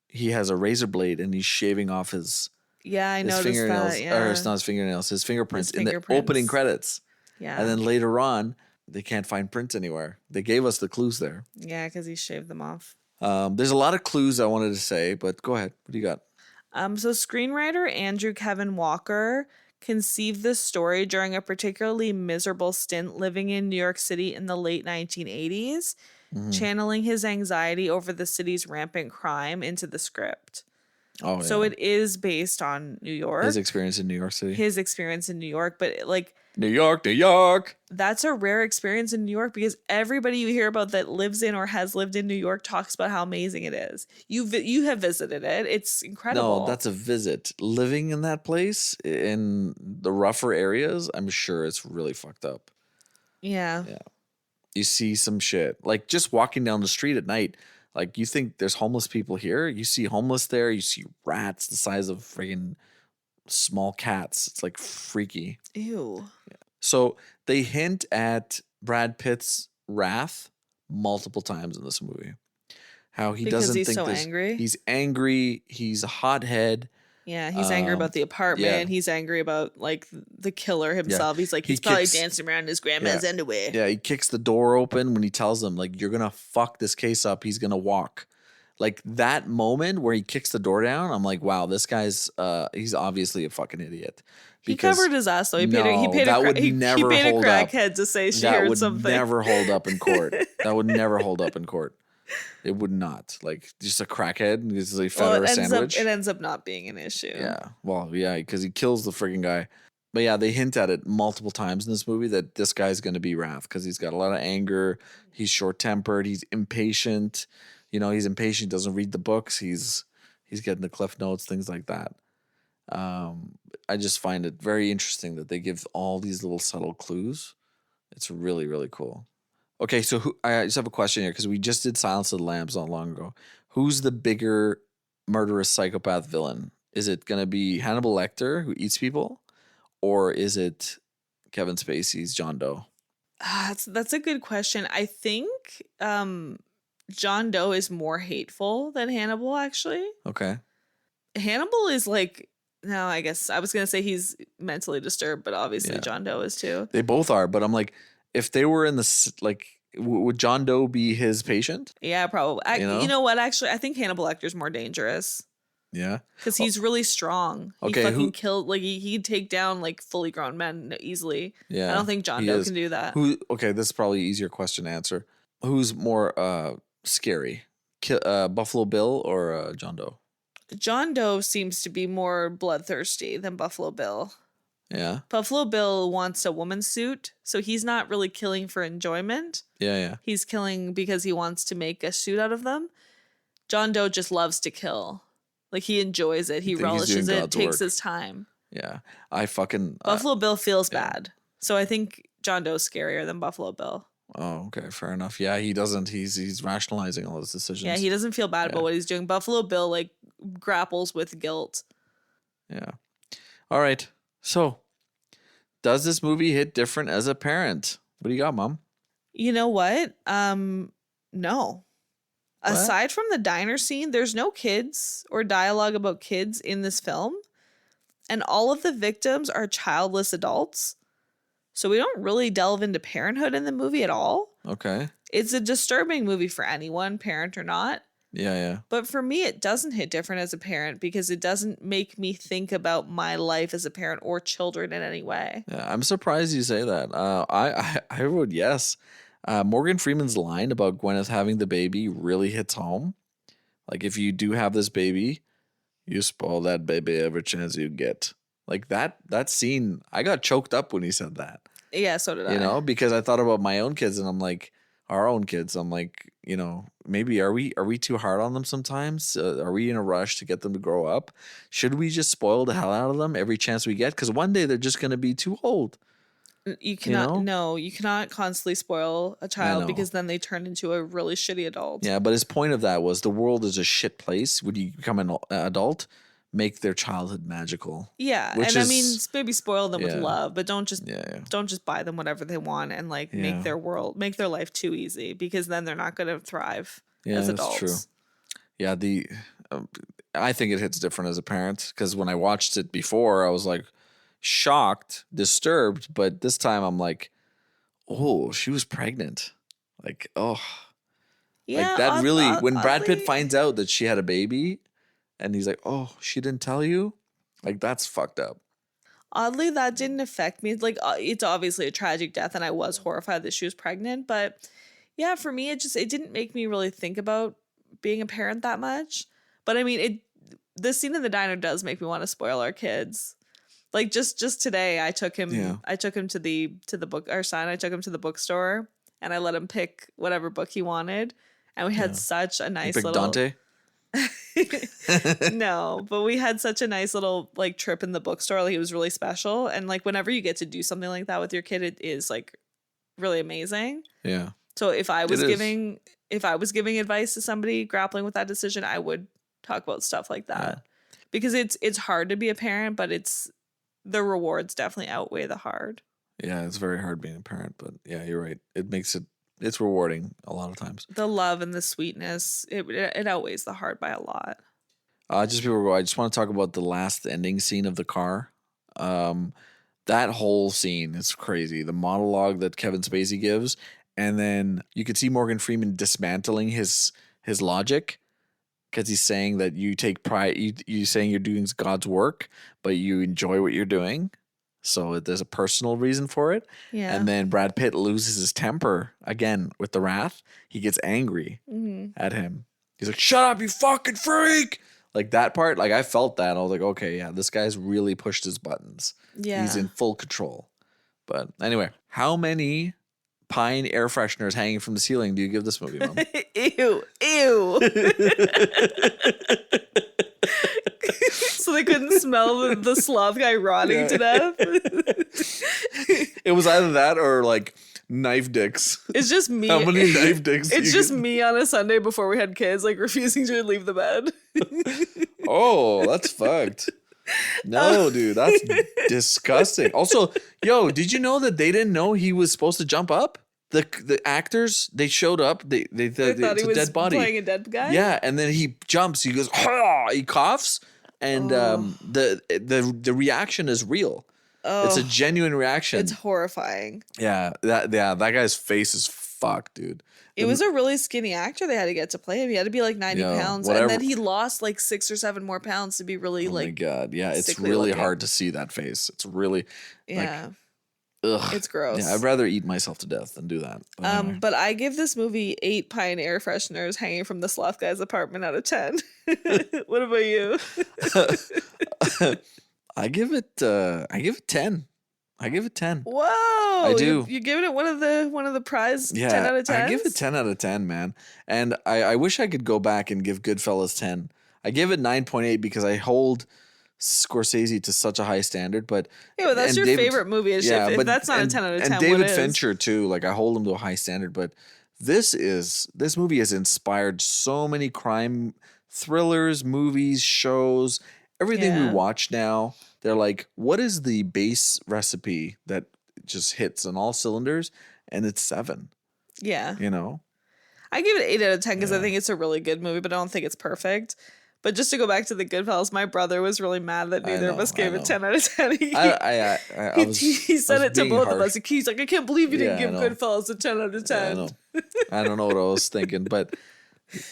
he has a razor blade and he's shaving off his Yeah, I noticed fingernails, that. Yeah. or it's not his fingernails, his fingerprints His in the fingerprints. opening credits. Yeah. And then later on, they can't find prints anywhere. They gave us the clues there. Yeah, because he shaved them off. There's a lot of clues I wanted to say, but go ahead. What do you got? So screenwriter Andrew Kevin Walker conceived this story during a particularly miserable stint living in New York City in the late 1980s, channeling his anxiety over the city's rampant crime into the script. Oh, yeah. So it is based on New York. His experience in New York City. His experience in New York, but like New York. that's a rare experience in New York because everybody you hear about that lives in or has lived in New York talks about how amazing it is. You have visited it. It's incredible. No, that's a visit. Living in that place in the rougher areas, I'm sure it's really fucked up. yeah. Yeah. You see some shit. Like just walking down the street at night, like you think there's homeless people here. You see homeless there. You see rats the size of friggin' small cats. It's like freaky. Ew. So they hint at Brad Pitt's wrath multiple times in this movie. How he Because doesn't he's think so there's- angry? He's angry. He's a hothead. Yeah, he's angry about the apartment. yeah. He's angry about like the killer himself. He's like He he's probably kicks- dancing around in his grandma's Yeah. underwear. Yeah, he kicks the door open when he tells them, like, "You're gonna fuck this case up. He's gonna walk." Like that moment where he kicks the door down, I'm like, wow, this guy's he's obviously a fucking idiot. He Because- covered his ass though. He No, paid that a would he never paid a hold up. crackhead to say she That heard would something. never hold up in court. That would never hold up in court. It would not. Like just a crackhead is a fed or a sandwich. It ends up not being an issue. Yeah. Well, yeah, because he kills the friggin' guy. But yeah, they hint at it multiple times in this movie that this guy's going to be wrath because he's got a lot of anger. He's short tempered. He's impatient. You know, he's impatient. Doesn't read the books. He's getting the cliff notes, things like that. I just find it very interesting that they give all these little subtle clues. It's really, really cool. Okay, so I just have a question here because we just did Silence of the Lambs not long ago. Who's the bigger murderous psychopath villain? Is it going to be Hannibal Lecter who eats people, or is it Kevin Spacey's John Doe? That's a good question. I think John Doe is more hateful than Hannibal, actually. Okay. Hannibal is like, no, I guess I was going to say he's mentally disturbed, but obviously John Doe is too. They both are, but I'm like, if they were in this, like, would John Doe be his patient? Yeah, probably. You know what? Actually, I think Hannibal Lecter's more dangerous. Yeah. Because he's really strong. He Okay, fucking killed, like, he'd take down, like, fully grown men easily. Yeah. I don't think John Doe can do that. Okay, this is probably an easier question to answer. Who's more scary? Buffalo Bill or John Doe? John Doe seems to be more bloodthirsty than Buffalo Bill. Yeah. Buffalo Bill wants a woman's suit, so he's not really killing for enjoyment. Yeah. He's killing because he wants to make a suit out of them. John Doe just loves to kill. Like, he enjoys it. He relishes it, takes his time. Yeah. I fucking... Buffalo Bill feels bad. So I think John Doe's scarier than Buffalo Bill. Oh, okay. Fair enough. Yeah, he doesn't. He's rationalizing all his decisions. Yeah, he doesn't feel bad about what he's doing. Buffalo Bill, like, grapples with guilt. Yeah. All right. So, does this movie hit different as a parent? What do you got, Mom? You know what? No. What? Aside from the diner scene, there's no kids or dialogue about kids in this film. And all of the victims are childless adults. So we don't really delve into parenthood in the movie at all. Okay. It's a disturbing movie for anyone, parent or not. Yeah. But for me, it doesn't hit different as a parent because it doesn't make me think about my life as a parent or children in any way. Yeah, I'm surprised you say that. I would yes. Morgan Freeman's line about Gwyneth having the baby really hits home. Like, if you do have this baby, you spoil that baby every chance you get. Like, that scene, I got choked up when he said that. Yeah, so did I. You know, because I thought about my own kids and I'm like, our own kids. I'm like, you know, maybe are we too hard on them sometimes? Are we in a rush to get them to grow up? Should we just spoil the hell out of them every chance we get? Because one day they're just going to be too old. You cannot, you know? you cannot constantly spoil a child because then they turn into a really shitty adult. Yeah, but his point of that was the world is a shit place. When you become an adult, make their childhood magical. Yeah, and I mean, maybe spoil them with love, but don't just buy them whatever they want and like make their life too easy because then they're not going to thrive as adults. That's true. Yeah, I think it hits different as a parent because when I watched it before, I was like shocked, disturbed, but this time I'm like, oh, she was pregnant. Like, oh, yeah, like that really. When Brad Pitt finds out that she had a baby. And he's like, oh, she didn't tell you? Like, that's fucked up. Oddly, that didn't affect me. Like, it's obviously a tragic death, and I was horrified that she was pregnant. But yeah, for me, it didn't make me really think about being a parent that much. But I mean, the scene in the diner does make me want to spoil our kids. Like, just today, I took him to the book, our son, I took him to the bookstore, and I let him pick whatever book he wanted. And we had such a nice little... Dante? No, but we had such a nice little like trip in the bookstore. Like, it was really special, and like whenever you get to do something like that with your kid, it is like really amazing. Yeah. So if I was giving advice to somebody grappling with that decision, I would talk about stuff like that because it's hard to be a parent, but the rewards definitely outweigh the hard. Yeah, it's very hard being a parent, but yeah, you're right. It's rewarding a lot of times. The love and the sweetness, it outweighs the hard by a lot. Just before we go, I just want to talk about the last ending scene of the car. That whole scene is crazy. The monologue that Kevin Spacey gives, and then you could see Morgan Freeman dismantling his logic because he's saying that you take pride. You saying you're doing God's work, but you enjoy what you're doing. So there's a personal reason for it. Yeah. And then Brad Pitt loses his temper again with the wrath. He gets angry at him. He's like, shut up, you fucking freak. Like that part, like I felt that. I was like, okay, yeah, this guy's really pushed his buttons. Yeah. He's in full control. But anyway, how many Pine air fresheners hanging from the ceiling do you give this movie, Mom? Ew. So they couldn't smell the sloth guy rotting to death. It was either that or like knife dicks. It's just me. How many knife dicks? It's just me on a Sunday before we had kids, like refusing to leave the bed. Oh, that's fucked. No, dude, that's disgusting. Also, yo, did you know that they didn't know he was supposed to jump up? The actors, they showed up. They thought he it's was a dead body. playing a dead guy. Yeah, and then he jumps. He goes, "Ah!" He coughs, and the reaction is real. Oh, It's a genuine reaction. it's horrifying. Yeah, that guy's face is fucked, dude. It was a really skinny actor they had to get to play him. He had to be like 90 pounds. whatever. And then he lost like 6 or 7 more pounds to be really Oh my like, god, yeah, it's sickly really looking. hard to see that face. It's really yeah, ugh. it's gross. Yeah, I'd rather eat myself to death than do that. But anyway. But I give this movie 8 Pine air fresheners hanging from the sloth guy's apartment out of 10. What about you? I give it 10. I give it 10. Whoa! I do. You giving it one of the prize 10 out of 10? I give it 10 out of 10, man. And I wish I could go back and give Goodfellas 10. I give it 9.8 because I hold Scorsese to such a high standard. But yeah, but that's and your David- favorite movie. If that's not a 10 out of 10, and David what is? Fincher too. Like I hold him to a high standard. But this movie has inspired so many crime thrillers, movies, shows, everything we Yeah. watch now. They're like, what is the base recipe that just hits on all cylinders? And it's 7. Yeah. You know? I give it 8 out of 10 because I think it's a really good movie, but I don't think it's perfect. But just to go back to the Goodfellas, my brother was really mad that neither of us gave it 10 out of 10. He said it to both of us. He's like, I can't believe you didn't give Goodfellas a 10 out of 10. I don't know what I was thinking, but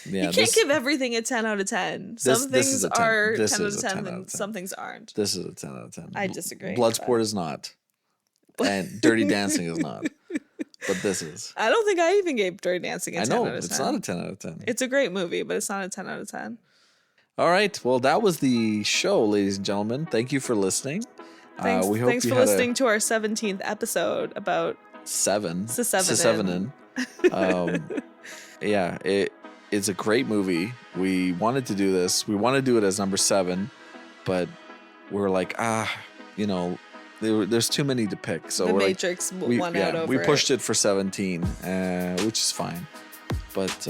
yeah, you can't give everything a 10 out of 10. Some this things is a 10. are This 10 out is of a 10 10 out and of 10. some things aren't. This is a 10 out of 10. I disagree. Bloodsport is not. And Dirty Dancing is not. But this is. I don't think I even gave Dirty Dancing a 10 out of 10. It's not a 10 out of 10. It's a great movie, but it's not a 10 out of 10. All right. Well, that was the show, ladies and gentlemen. Thank you for listening. Thanks, We hope thanks you for had listening to our 17th episode about Se7en. Yeah, it's a great movie. We wanted to do this. We want to do it as number 7, but we're like, there's too many to pick. So The we're Matrix won out over we pushed it for 17, which is fine. But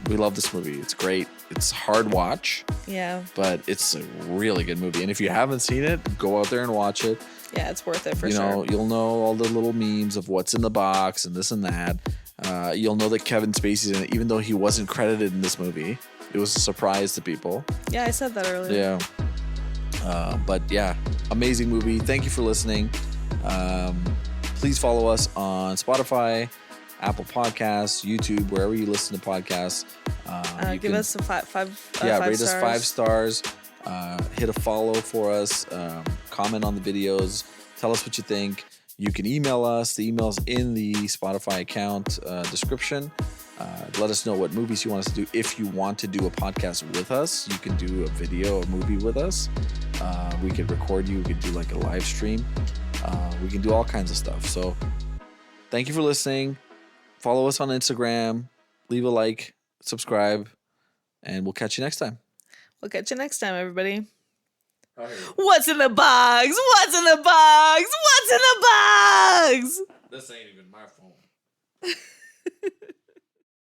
we love this movie. It's great. It's hard watch. Yeah. But it's a really good movie. And if you haven't seen it, go out there and watch it. Yeah, it's worth it for sure. You'll know all the little memes of what's in the box and this and that. You'll know that Kevin Spacey's in it, even though he wasn't credited in this movie. It was a surprise to people. Yeah, I said that earlier. Yeah. But yeah, amazing movie. Thank you for listening. Please follow us on Spotify, Apple Podcasts, YouTube, wherever you listen to podcasts. Give us a five rate stars. us 5 stars. Hit a follow for us. Comment on the videos. Tell us what you think. You can email us. The email's in the Spotify account description. Let us know what movies you want us to do. If you want to do a podcast with us, you can do a video, a movie with us. We could record you. We could do like a live stream. We can do all kinds of stuff. So thank you for listening. Follow us on Instagram. Leave a like, subscribe, and we'll catch you next time. We'll catch you next time, everybody. Okay. What's in the box? What's in the box? What's in the box? This ain't even my phone.